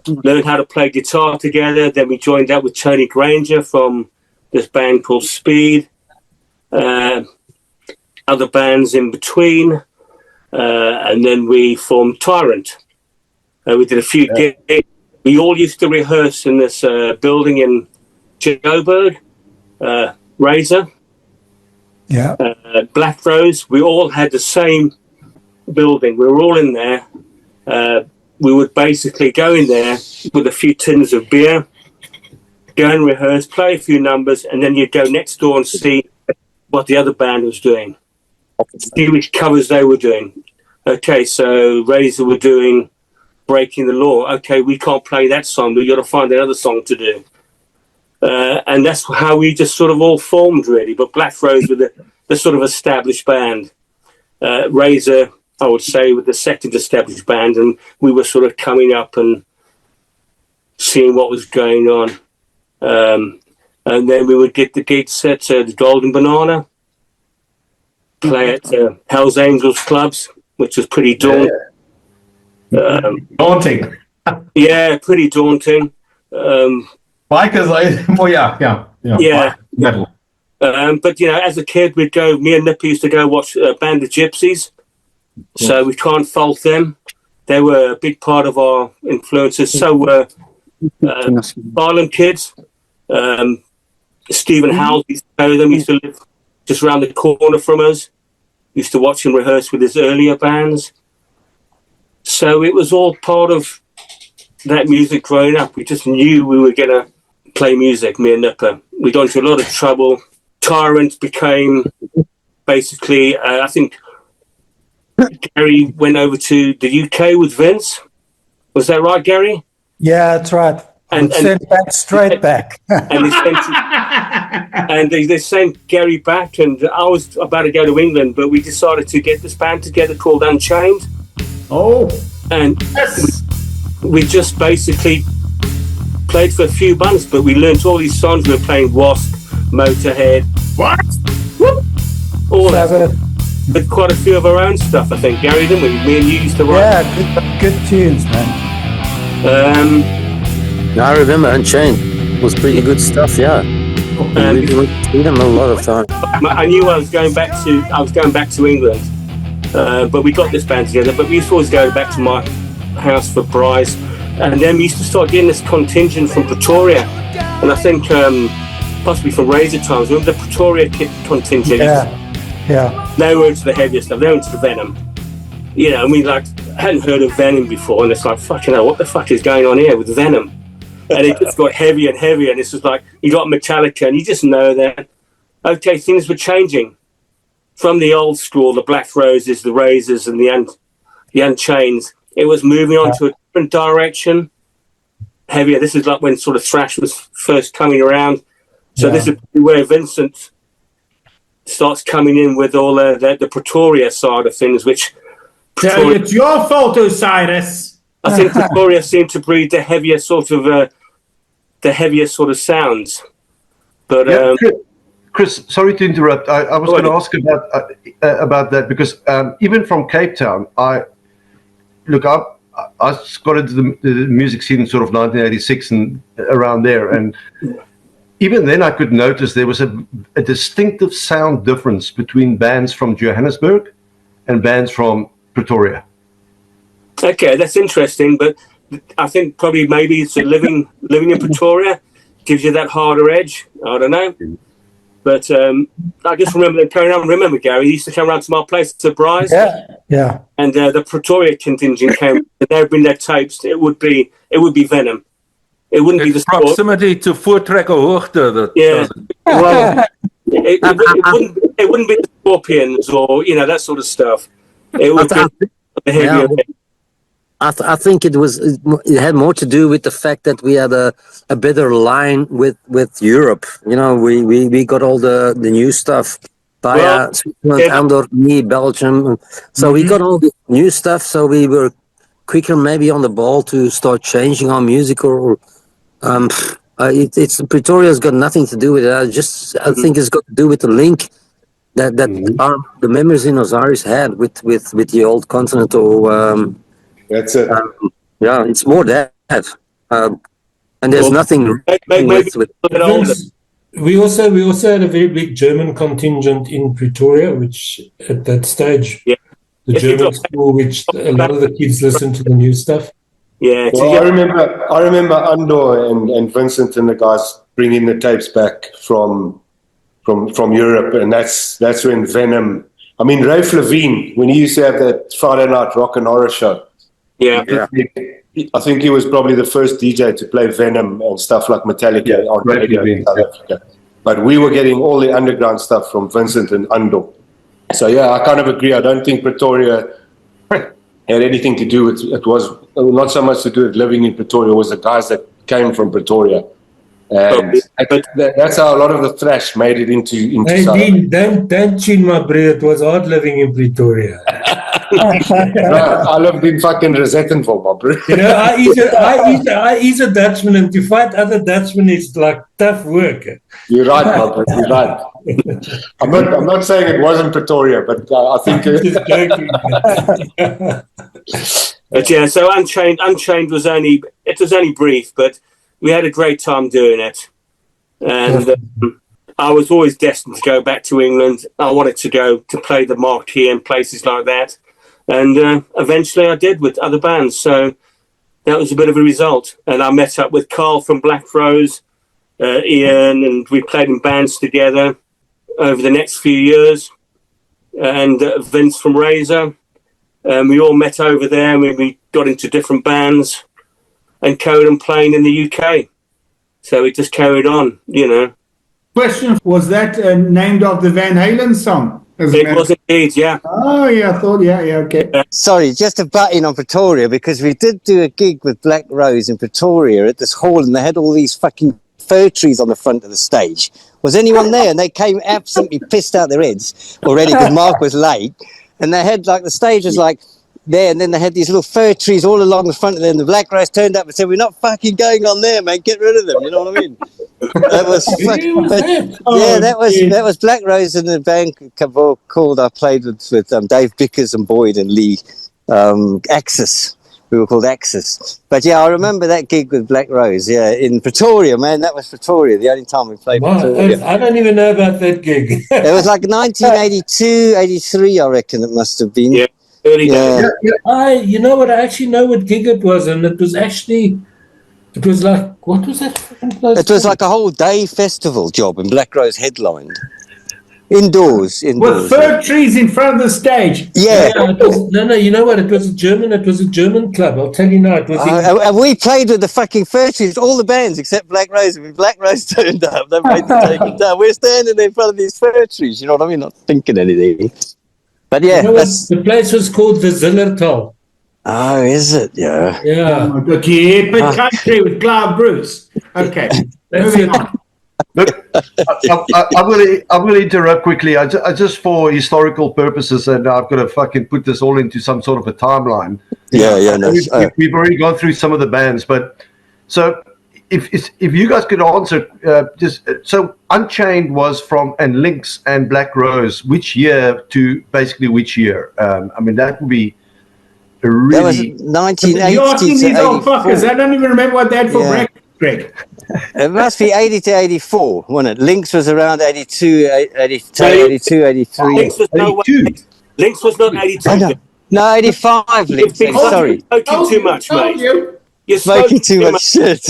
learned how to play guitar together. Then we joined up with Tony Granger from this band called Speed. Other bands in between. And then we formed Tyrant. We did a few gigs. We all used to rehearse in this building in Joburg, Razor, Black Rose. We all had the same building. We were all in there. We would basically go in there with a few tins of beer, go and rehearse, play a few numbers, and then you'd go next door and see what the other band was doing, see which covers they were doing. Okay, so Razor were doing Breaking the Law. Okay, we can't play that song, but you got to find another song to do. And that's how we just sort of all formed, really. But Black Rose were the sort of established band. Razor, I would say, with the second established band, and we were sort of coming up and seeing what was going on. And then we would get the gigs at the Golden Banana, play at Hell's Angels clubs, which was pretty daunting. Daunting. Yeah, pretty daunting. Bikers, yeah. Metal. But, as a kid, me and Nippy used to go watch a band of gypsies. So we can't fault them. They were a big part of our influences. So were Harlem Kids. Stephen Howell used to know them. Used to live just around the corner from us. Used to watch him rehearse with his earlier bands. So it was all part of that music growing up. We just knew we were going to play music, me and Nipper. We got into a lot of trouble. Tyrant became basically, I think Gary went over to the UK with Vince. Was that right, Gary? Yeah, that's right. And sent back straight back. And they sent Gary back, and I was about to go to England, but we decided to get this band together called Unchained. Oh. And we just basically played for a few months, but we learned all these songs. We were playing Wasp, Motorhead. What? All that. But quite a few of our own stuff, I think, Gary, didn't we? Me and you used to write. Yeah, good tunes, man. I remember Unchained. It was pretty good stuff, yeah. We did them a lot of time. I knew I was going back to England, but we got this band together. But we used to always go back to my house for Bryce, and then we used to start getting this contingent from Pretoria, and I think possibly from Razor Times. Remember the Pretoria contingent? Yeah. They were into the heavier stuff. They were into the Venom. You know, I mean, like, I hadn't heard of Venom before, and it's like, fucking hell, what the fuck is going on here with Venom? And it just got heavier and heavier, and this was like, you got Metallica, and you just know that, okay, things were changing. From the old school, the Black Roses, the Razors, and the Unchained, it was moving on to a different direction. Heavier. This is like when sort of thrash was first coming around. So this is where Vincent starts coming in with all the Pretoria side of things, which... It's your fault, Osiris. I think Pretoria seemed to breed the heavier sort of sounds. But Chris, sorry to interrupt. I was going to ask about that because even from Cape Town, I got into the music scene in sort of 1986 and around there, and even then I could notice there was a distinctive sound difference between bands from Johannesburg and bands from Pretoria. Okay, that's interesting, but I think probably maybe it's living in Pretoria gives you that harder edge. I don't know. But I just remember them coming around. Remember, Gary, he used to come around to my place to Bryce. Yeah. And the Pretoria contingent came. And there would been their tapes. It would be Venom. It wouldn't be the proximity to Voortrekker Hoogte. Well, it wouldn't be the Scorpions or that sort of stuff. It would be the heavier. I think it had more to do with the fact that we had a better line with Europe. We got all the new stuff via Switzerland, Andorra, Belgium. So we got all the new stuff. So we were quicker maybe on the ball to start changing our music. Or it's Pretoria's got nothing to do with it. I think it's got to do with the link that the members in Osiris had with the old Continental. That's it. It's more that. And there's nothing with we also had a very big German contingent in Pretoria, which at that stage, the German school, which a lot of the kids listened to the new stuff. Yeah. Well, I remember Andor and Vincent and the guys bringing the tapes back from Europe, and that's when Venom. I mean, Rafe Levine, when he used to have that Friday night rock and horror show. Yeah. I think he was probably the first DJ to play Venom and stuff like Metallica on radio in South Africa. But we were getting all the underground stuff from Vincent and Andor. So I kind of agree. I don't think Pretoria had anything to do with it. Was not so much to do with living in Pretoria. It was the guys that came from Pretoria. And that's how a lot of the thrash made it into South Africa. Don't tune my bread. It was hard living in Pretoria. I lived in fucking Rosettenville, my bro. I is a Dutchman, and to fight other Dutchmen is like tough work. You're right, my bro. You're right. I'm not saying it wasn't Pretoria, but I think just joking. But so Unchained was only brief, but we had a great time doing it, and I was always destined to go back to England. I wanted to go to play the Marquee and places like that. And eventually I did with other bands. So that was a bit of a result. And I met up with Carl from Black Rose, Ian, and we played in bands together over the next few years. and Vince from Razor. We all met over there, and we got into different bands and carried on playing in the UK. So it just carried on, you know. Question, was that named after the Van Halen song? It was indeed, yeah. Oh, yeah, I thought, yeah, okay. Sorry, just to butt in on Pretoria, because we did do a gig with Black Rose in Pretoria at this hall, and they had all these fucking fir trees on the front of the stage. Was anyone there? And they came absolutely pissed out their heads already because Mark was late. And they had, like, the stage was like there, and then they had these little fir trees all along the front of them. The Black Rose turned up and said, "We're not fucking going on there, man. Get rid of them." You know what I mean? That was that was Black Rose and the band called I played with Dave Bickers and Boyd and Lee, Axis. We were called Axis. But yeah, I remember that gig with Black Rose. Yeah, in Pretoria, man. That was Pretoria. The only time we played Pretoria. I don't even know about that gig. It was like 1982, 83, I reckon it must have been. Yeah. You know what? I actually know what gig it was, and it was like, what was that fucking place? It was like a whole day festival job, and Black Rose headlined. Indoors. With fir trees in front of the stage. Yeah. No, you know what? It was a German club. I'll tell you now. It was. And we played with the fucking fir trees, all the bands except Black Rose. When Black Rose turned up, they made them take it down. We're standing there in front of these fir trees. You know what I mean? Not thinking anything. But yeah, you know the place was called the Zillertal. Oh, is it? Yeah. Yeah. Okay, but country with Clive Bruce. Okay, moving on. Look, I'm going to interrupt quickly. I just for historical purposes, and I've got to fucking put this all into some sort of a timeline. Yeah. No, we've already gone through some of the bands, but so if you guys could answer, so Unchained was from and Lynx and Black Rose, which year to basically which year? I mean, that would be a really. That was 1980 You're asking these old 84. fuckers. I don't even remember what they had for breakfast, Greg. It must be 80 to 84, wasn't it? Lynx was around 82, 83. Lynx was not 82. Oh, no, 85, Lynx. Sorry. You're smoking too much, mate. You're smoking too much shit.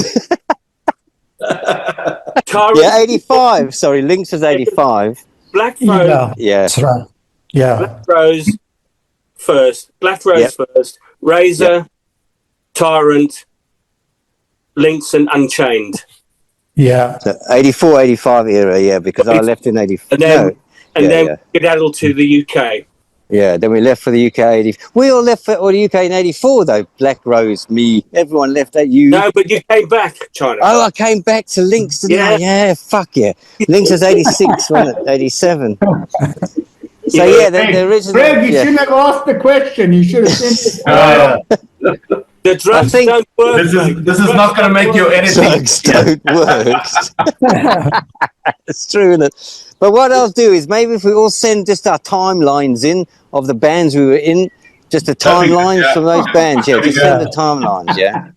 Yeah, 85. Sorry, Lynx was 85. Black Rose. Yeah. That's right. Yeah. Black Rose first. First. Razor, Tyrant, Lynx and Unchained. Yeah. So 84, 85 era, yeah, because I left in 84. And then we skedaddled to the UK. Yeah, then we left for the UK. We all left for the UK in 84, though. Black Rose, me, everyone left at you. No, but you came back, China. Oh, I came back to Lynx, didn't I? Yeah, fuck yeah. Lynx was 86, wasn't it? 87. So, yeah, the original... Greg, you shouldn't have asked the question. You should have sent it. The drugs don't work. This is not going to make your editing. Drugs don't work. It's true, isn't it? But what I'll do is maybe if we all send just our timelines in of the bands we were in, just the timelines from those bands. Yeah, just send the timelines, yeah.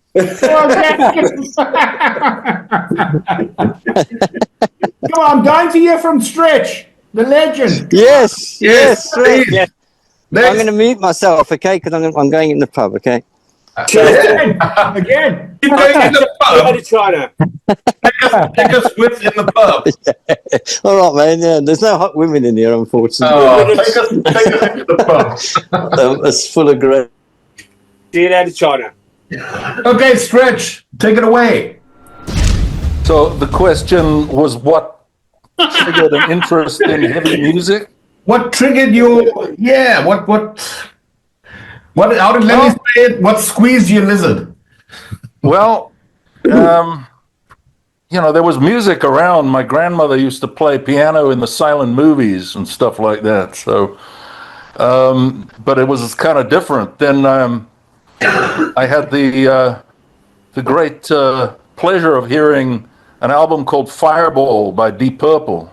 Come on, I'm dying to hear from Stretch, the legend. Yes, Stretch. Yeah. I'm going to mute myself, okay, because I'm going in the pub, okay? Again. You're going in the pub. China. Take us with in the pub. Yeah. All right, man. Yeah, there's no hot women in here, unfortunately. Oh, take us into the pub. It's full of great. See you later, China. Okay, Stretch, take it away. So the question was, what triggered an interest in heavy music? What triggered you? Yeah, what? How did Lenny say it? What squeezed your lizard? Well, there was music around. My grandmother used to play piano in the silent movies and stuff like that. So, but it was kind of different. Then I had the great pleasure of hearing an album called Fireball by Deep Purple.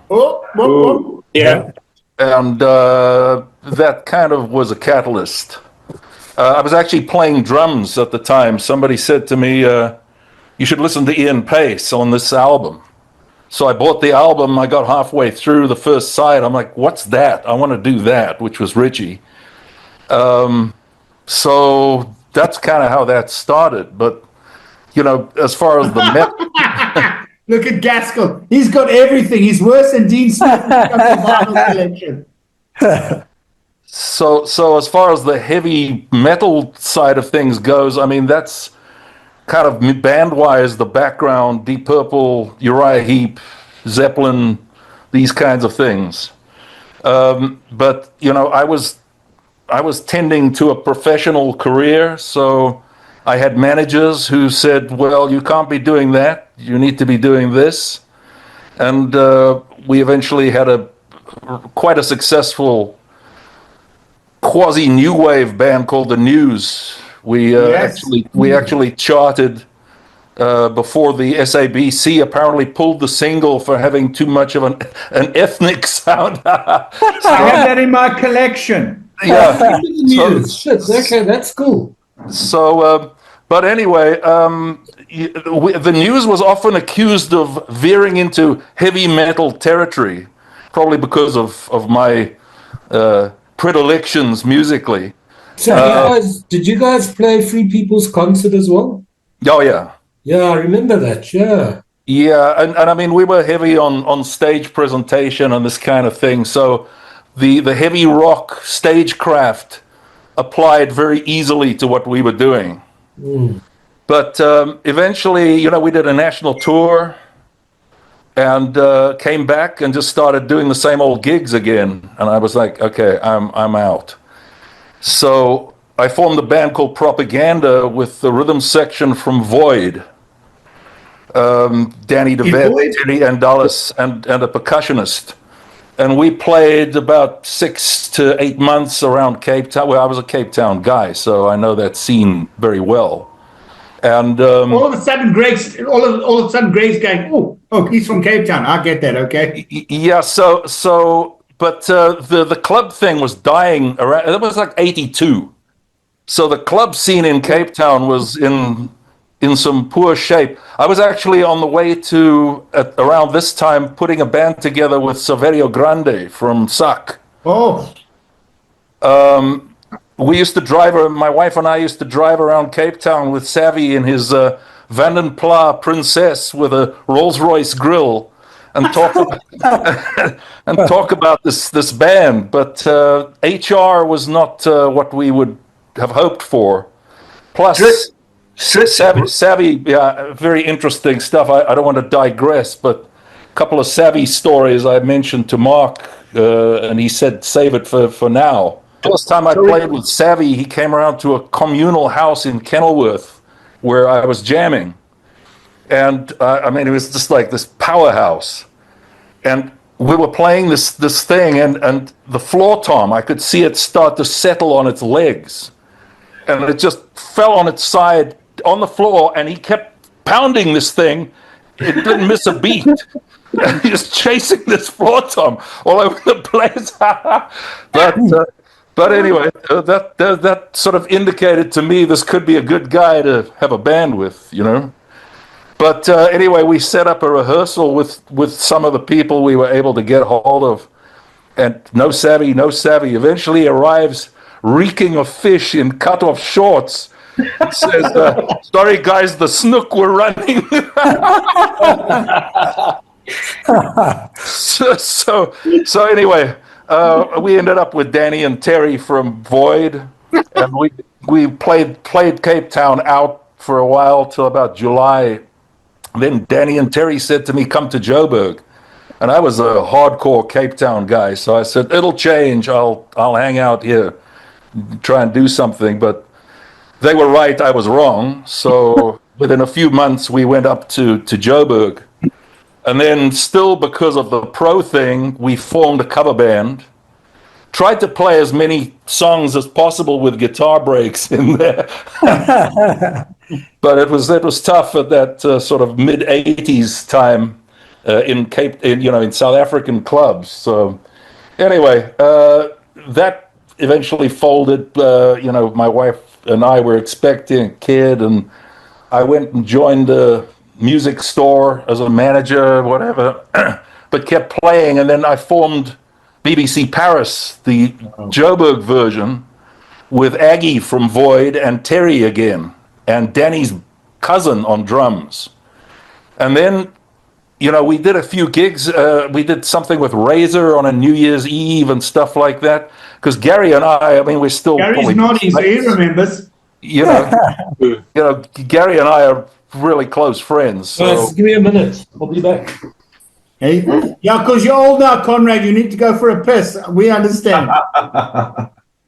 Yeah. And that kind of was a catalyst. I was actually playing drums at the time. Somebody said to me, you should listen to Ian Pace on this album. So I bought the album. I got halfway through the first side. I'm like, what's that? I want to do that, which was Richie. So that's kind of how that started. But, as far as the Look at Gaskill. He's got everything. He's worse than Dean Smith. He's got the vinyl collection. So as far as the heavy metal side of things goes, I mean, that's kind of band-wise the background: Deep Purple, Uriah Heep, Zeppelin, these kinds of things. But I was tending to a professional career, so I had managers who said, "Well, you can't be doing that. You need to be doing this." And we eventually had quite a successful quasi new wave band called the News. We actually charted before the SABC apparently pulled the single for having too much of an ethnic sound. I have that in my collection. Yeah. News. Okay, that's cool. So, but anyway, the News was often accused of veering into heavy metal territory, probably because of my predilections musically. So, did you guys play Free People's Concert as well? Oh, yeah. Yeah, I remember that, yeah. Yeah, and I mean, we were heavy on stage presentation and this kind of thing, so the heavy rock stagecraft applied very easily to what we were doing. Mm. But eventually, we did a national tour and came back and just started doing the same old gigs again. And I was like, okay, I'm out. So I formed a band called Propaganda with the rhythm section from Void. Danny DeVette, Terry Andalis, and a percussionist. And we played about 6 to 8 months around Cape Town. Well, I was a Cape Town guy, so I know that scene very well. And all of a sudden, Greg's going, oh, he's from Cape Town. I get that, okay? Yeah. But the club thing was dying around. It was like 82. So the club scene in Cape Town was in some poor shape. I was actually on the way to, around this time, putting a band together with Saverio Grande from SAC. Oh. We used to my wife and I used to drive around Cape Town with Savvy in his Vanden Pla Princess with a Rolls-Royce grill and talk about this band. But HR was not what we would have hoped for. Plus, Savvy, yeah, very interesting stuff. I don't want to digress, but a couple of Savvy stories I mentioned to Mark, and he said save it for now. First time I played with Savvy, he came around to a communal house in Kenilworth where I was jamming. And I mean, it was just like this powerhouse. And we were playing this thing, and the floor tom, I could see it start to settle on its legs. And it just fell on its side on the floor, and he kept pounding this thing. It didn't miss a beat. And he was chasing this floor tom all over the place. But anyway, that sort of indicated to me this could be a good guy to have a band with, But anyway, we set up a rehearsal with some of the people we were able to get hold of. And no Savvy. Eventually arrives reeking of fish in cut-off shorts. It says, sorry guys, the snook were running. So anyway, we ended up with Danny and Terry from Void, and we played Cape Town out for a while till about July. Then Danny and Terry said to me, come to Joburg. And I was a hardcore Cape Town guy, so I said, it'll change, I'll hang out here, try and do something. But they were right, I was wrong. So within a few months, we went up to Joburg. And then still because of the pro thing, we formed a cover band. Tried to play as many songs as possible with guitar breaks in there. But it was tough at that sort of mid-'80s time in South African clubs. So anyway, that eventually folded. My wife and I were expecting a kid, and I went and joined a music store as a manager, whatever, but kept playing. And then I formed BBC Paris, the Joburg version, with Aggie from Void and Terry again, and Danny's cousin on drums. And then, we did a few gigs. We did something with Razor on a New Year's Eve and stuff like that. Because Gary and I mean, we're still. Gary's nodding, so he remembers. Gary and I are really close friends. So. Give me a minute. I'll be back. Hey? Yeah, because you're old now, Konrad. You need to go for a piss. We understand.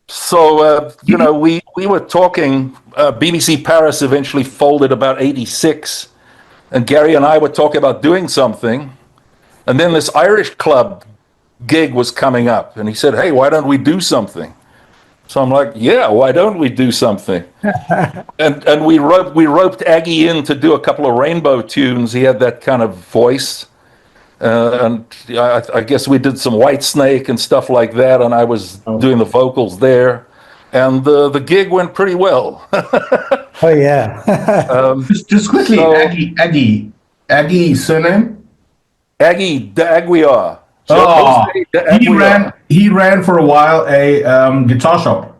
So, we were talking. BBC Paris eventually folded about 86. And Gary and I were talking about doing something. And then this Irish club gig was coming up. And he said, hey, why don't we do something? So I'm like, yeah, why don't we do something? and we roped Aggie in to do a couple of Rainbow tunes. He had that kind of voice. And I guess we did some Whitesnake and stuff like that. And I was doing the vocals there. And the gig went pretty well. Oh, yeah. Just quickly, so, Aggie surname? Aggie de Aguiar. So he ran for a while a guitar shop.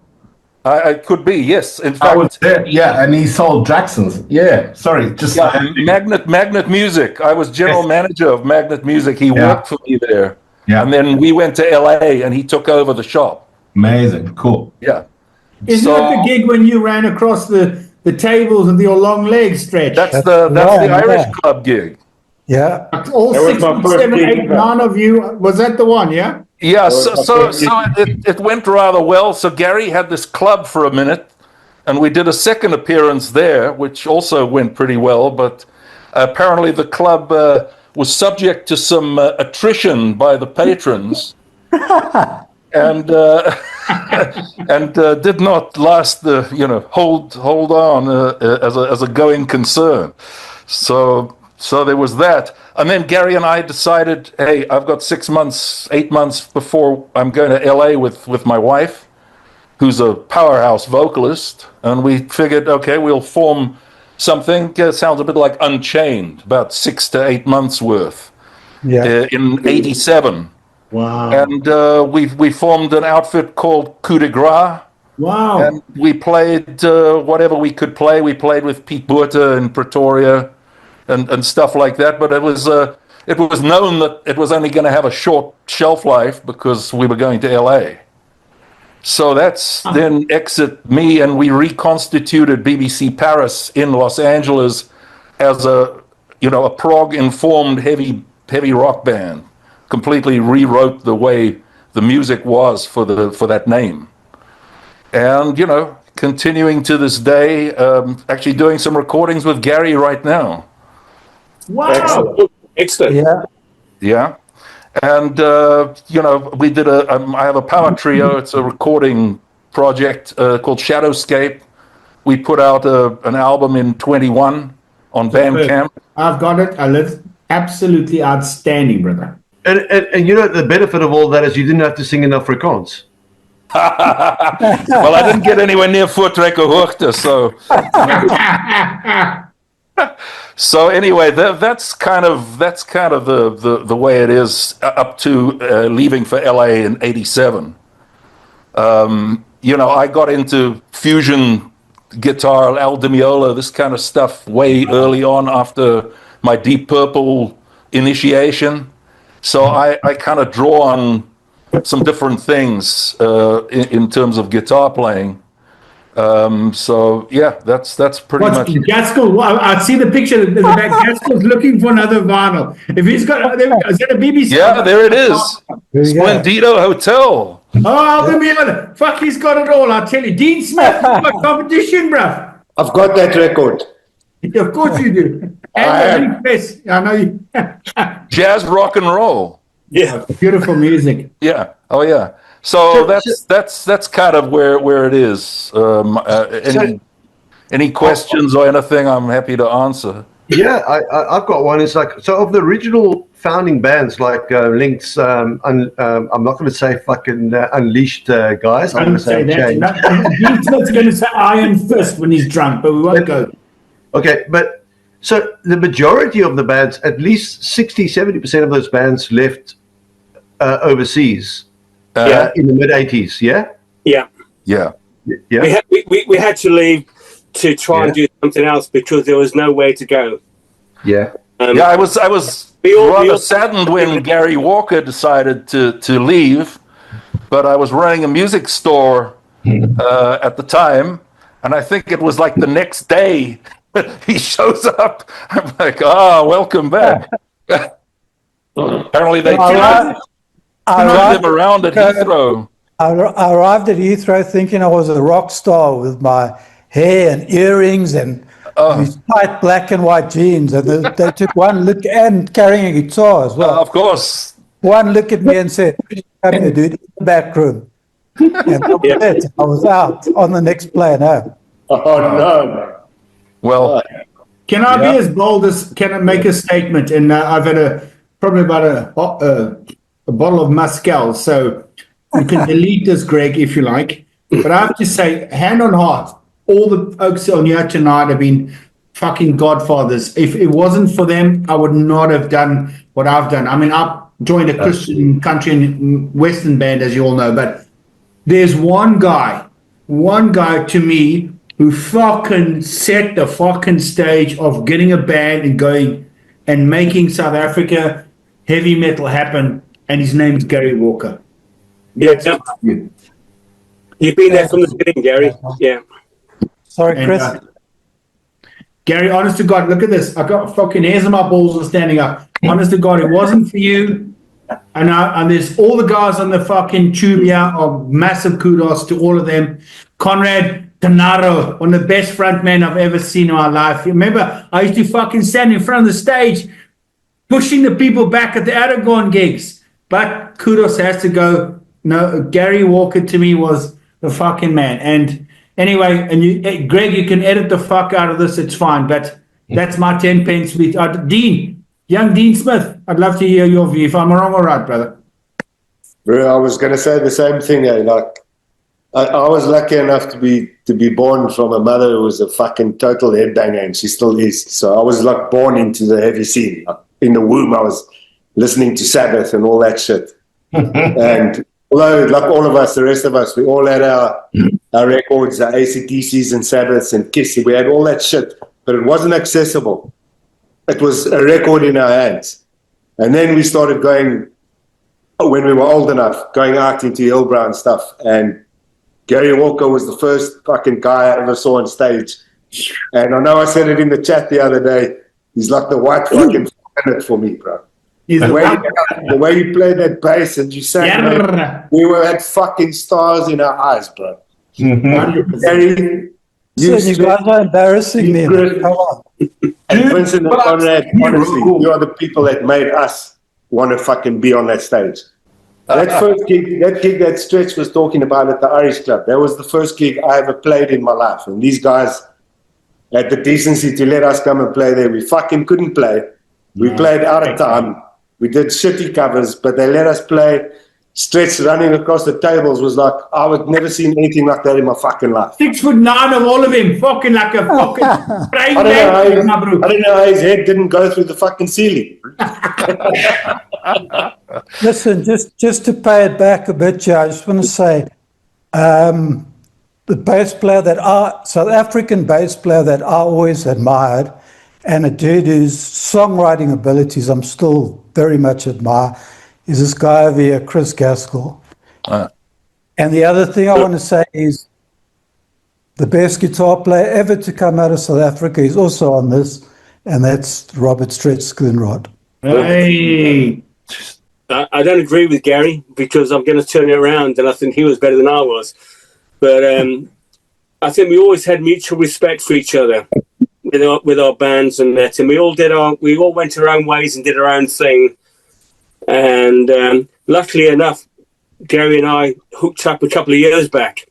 I could be, yes. In fact, I was there, yeah, and he sold Jacksons. Yeah, sorry, just Magnet Music. I was general manager of Magnet Music. He worked for me there. Yeah. And then we went to LA and he took over the shop. Amazing, cool. Yeah. Isn't that the gig when you ran across the tables with your long legs stretched? That's the Irish club gig. Yeah. All 6, 7, 8, 9 of you. Was that the one, yeah? Yeah, so it went rather well. So Gary had this club for a minute, and we did a second appearance there, which also went pretty well. But apparently the club was subject to some attrition by the patrons, and did not last hold on as a going concern. So there was that. And then Gary and I decided, hey, I've got 8 months before I'm going to LA with my wife, who's a powerhouse vocalist. And we figured, okay, we'll form something. It sounds a bit like Unchained, about 6 to 8 months worth. Yeah. In 87. Wow. And we formed an outfit called Coup de Grace. Wow. And we played whatever we could play. We played with Pete Buerta in Pretoria. And stuff like that, but it was known that it was only going to have a short shelf life because we were going to LA. So that's then exit me, and we reconstituted BBC Paris in Los Angeles as a prog-informed heavy rock band. Completely rewrote the way the music was for that name, and continuing to this day, actually doing some recordings with Gary right now. Wow! Excellent. Yeah, and we did I have a power trio. It's a recording project called Shadowscape. We put out an album in 21 on Bandcamp. I've got it. Absolutely outstanding, brother. And the benefit of all that is you didn't have to sing in Afrikaans. Well, I didn't get anywhere near Voortrekker Hoogte, so. So anyway, that's kind of the way it is up to leaving for LA in '87. I got into fusion guitar, Al Di Meola, this kind of stuff way early on after my Deep Purple initiation. So I kind of draw on some different things in terms of guitar playing. So yeah, that's pretty much. Gaskill, I see the picture in the back. Gaskill's looking for another vinyl. If he's got, is that a BBC? Yeah, there it is. Splendido Hotel. Oh, fuck, he's got it all. I tell you, Dean Smith, competition, bruv. I've got that record. Of course you do. And I know you. Jazz rock and roll. Yeah, beautiful music. Yeah. Oh yeah. So that's kind of where it is. Any questions or anything, I'm happy to answer. Yeah, I've got one. It's like, so of the original founding bands like Lynx, I'm not going to say fucking Unleashed guys. I'm going to say Unchained. He's not going to say Iron Fist when he's drunk, but we won't go. Okay, but so the majority of the bands, at least 60-70% of those bands left overseas. In the mid 80s, yeah. We had to leave to try and do something else because there was nowhere to go. Yeah. I was rather saddened when Gary Walker decided to leave, but I was running a music store at the time, and I think it was like the next day he shows up. I'm like, welcome back. Apparently they turned him around at Heathrow. I arrived at Heathrow thinking I was a rock star with my hair and earrings and these tight black and white jeans. And they took one look, and carrying a guitar as well. Of course. One look at me and said, "Come here, dude, in the back room." And that was it. I was out on the next plane home. Oh, no. Well, can I be as bold as, can I make a statement? And I've had probably about a bottle of Mezcal, so you can delete this, Greg, if you like. But I have to say, hand on heart, all the folks on here tonight have been fucking godfathers. If it wasn't for them, I would not have done what I've done. I mean, I joined a Christian country and Western band, as you all know, but there's one guy to me who fucking set the fucking stage of getting a band and going and making South Africa heavy metal happen, and his name's Gary Walker. Yeah. You've been there from the beginning, Gary. Yeah. Sorry, Chris. Gary, honest to God, look at this. I got fucking hairs on my balls are standing up. Honest to God, it wasn't for you. And there's all the guys on the fucking tube here are massive kudos to all of them. Konrad Tanaro, one of the best frontmen I've ever seen in my life. Remember, I used to fucking stand in front of the stage pushing the people back at the Aragorn gigs. But kudos has to go. No, Gary Walker to me was the fucking man. And anyway, and Greg, you can edit the fuck out of this. It's fine. But that's my 10 pence. Dean, young Dean Smith, I'd love to hear your view. If I'm wrong or right, brother. Bro, I was going to say the same thing. Like, I was lucky enough to be born from a mother who was a fucking total headbanger, and she still is. So I was like born into the heavy scene. Like, in the womb, I was listening to Sabbath and all that shit. And although, like all of us, the rest of us, we all had our records, our AC/DCs and Sabbaths and Kiss. We had all that shit, but it wasn't accessible. It was a record in our hands. And then we started going, when we were old enough, going out into Hillbrow and stuff. And Gary Walker was the first fucking guy I ever saw on stage. And I know I said it in the chat the other day. He's like the white fucking planet for me, bro. The way you played that bass and you sang, we were at fucking stars in our eyes, bro. Gary, you guys are embarrassing me. Come on. And Vincent and Konrad, honestly, you are the people that made us want to fucking be on that stage. That first gig, that Stretch was talking about at the Irish Club, that was the first gig I ever played in my life. And these guys had the decency to let us come and play there. We fucking couldn't play. We played out of time. We did shitty covers, but they let us play. Stretch running across the tables was like, I would never seen anything like that in my fucking life. 6'9" of all of him, fucking like a fucking I don't know how his head didn't go through the fucking ceiling. Listen, just to pay it back a bit here, I just want to say, the bass player South African bass player that I always admired, and a dude whose songwriting abilities I'm still very much admire, is this guy over here, Chris Gaskill. And the other thing I want to say is the best guitar player ever to come out of South Africa is also on this, and that's Robert Stretch Schoonraad. Hey. I don't agree with Gary, because I'm going to turn it around, and I think he was better than I was. But I think we always had mutual respect for each other with our bands and that, and we all went our own ways and did our own thing. And luckily enough, Gary and I hooked up a couple of years back,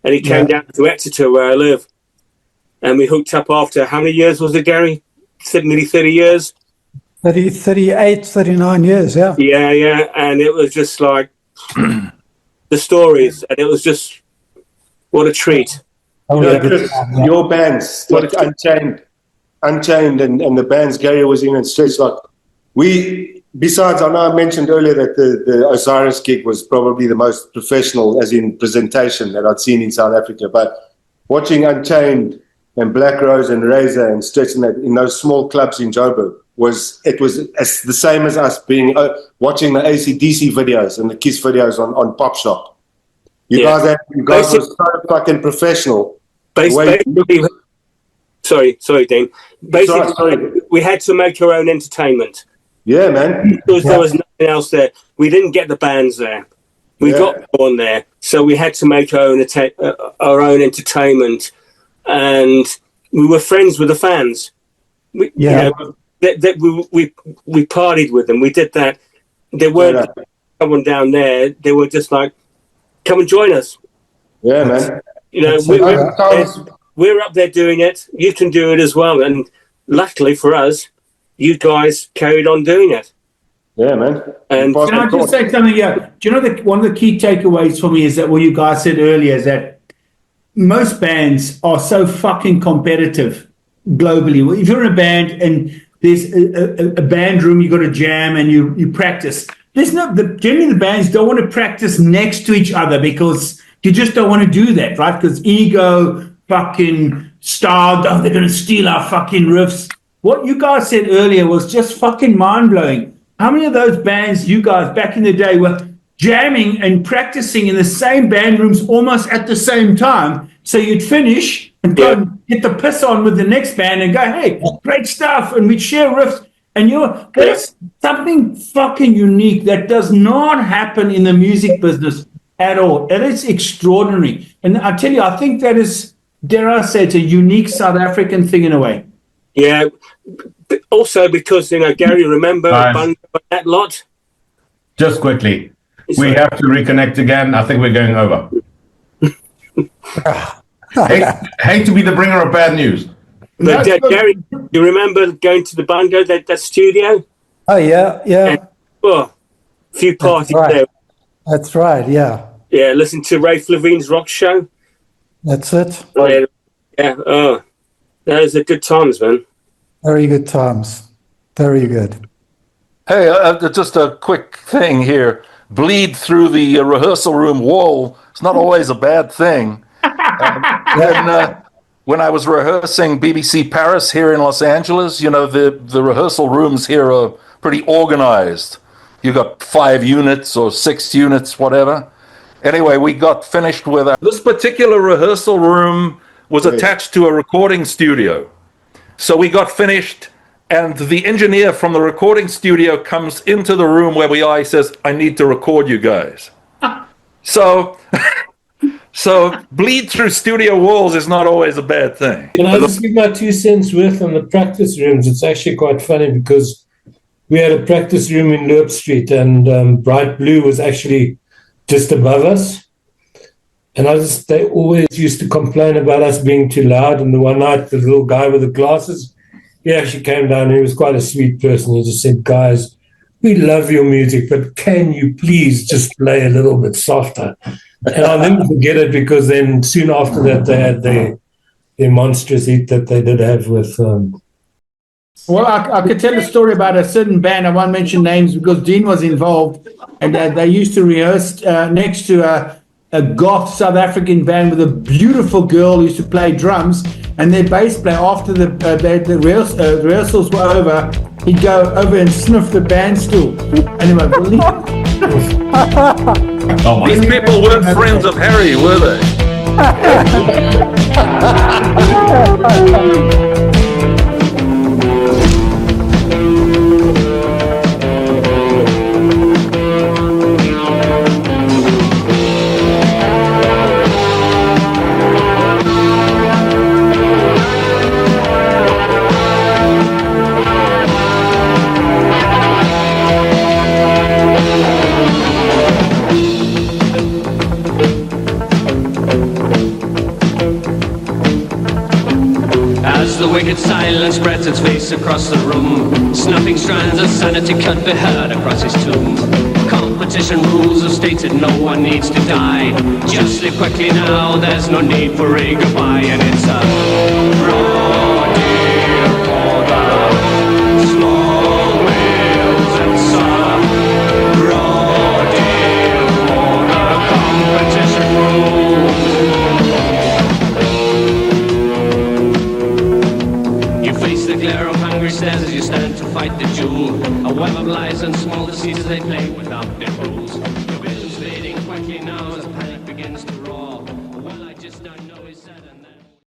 and he came down to Exeter where I live, and we hooked up after, how many years was it, Gary? Nearly 30 years? 38, 39 years, yeah. Yeah, and it was just like the stories, and it was just, what a treat. Chris, your bands, like Unchained and the bands Gary was in and Stretch, like, besides, I know I mentioned earlier that the Osiris gig was probably the most professional, as in presentation, that I'd seen in South Africa. But watching Unchained and Black Rose and Razor and Stretch in those small clubs in Joburg, was it's the same as us being watching the AC/DC videos and the Kiss videos on Pop Shop. You guys were so fucking professional. Sorry, Dean. Basically, we had to make our own entertainment. Yeah, man. Because there was nothing else there. We didn't get the bands there. We got on there, so we had to make our own entertainment, and we were friends with the fans. We partied with them. We did that. There weren't someone down there. They were just like, "Come and join us." Yeah, man. You know, we're up there doing it. You can do it as well. And luckily for us, you guys carried on doing it. Yeah, man. And can I just say something here? Do you know that one of the key takeaways for me is that what you guys said earlier is that most bands are so fucking competitive globally. If you're in a band and there's a band room, you got to jam and you practice. Generally the bands don't want to practice next to each other because you just don't want to do that, right? Because ego, fucking starved, they're going to steal our fucking riffs. What you guys said earlier was just fucking mind-blowing. How many of those bands you guys back in the day were jamming and practicing in the same band rooms almost at the same time? So you'd finish and go and get the piss on with the next band and go, hey, great stuff. And we'd share riffs. And that's something fucking unique that does not happen in the music business at all. It is extraordinary. And I tell you, I think that is, dare I say, it's a unique South African thing in a way. Yeah. Also because, Gary, remember that lot? Just quickly. We have to reconnect again. I think we're going over. hate to be the bringer of bad news. But Gary, you remember going to the Bungo, that studio? Oh, yeah. And, a few parties there. That's right, yeah. Yeah, listen to Rafe Levine's rock show. That's it. Those are good times, man. Very good times. Very good. Hey, just a quick thing here. Bleed through the rehearsal room wall. It's not always a bad thing. When I was rehearsing BBC Paris here in Los Angeles, the rehearsal rooms here are pretty organized. You got 5 units or 6 units, whatever. Anyway, we got finished with this particular rehearsal room was attached to a recording studio. So we got finished, and the engineer from the recording studio comes into the room where we are. He says, I need to record you guys. So bleed through studio walls is not always a bad thing. Can I just give my 2 cents worth on the practice rooms? It's actually quite funny because we had a practice room in Loop Street, and Bright Blue was actually just above us. And they always used to complain about us being too loud. And the one night, the little guy with the glasses, he actually came down. He was quite a sweet person. He just said, guys, we love your music, but can you please just play a little bit softer? And I'll never forget it because then soon after that, they had their monstrous hit that they did have with... Well, I could tell a story about a certain band. I won't mention names because Dean was involved. And they used to rehearse next to a goth South African band with a beautiful girl who used to play drums. And their bass player, after the rehearsals were over, he'd go over and sniff the band stool. Anyway, these people weren't friends of Harry, were they? The wicked silence spreads its face across the room. Snuffing strands of sanity can't be heard across his tomb. Competition rules have stated no one needs to die. Just live quickly now, there's no need for a goodbye. And it's a raw deal for the small whales. It's a raw deal for the competition rules. The glare of hungry stares as you stand to fight fool. A web of lies and small deceits they play without their rules.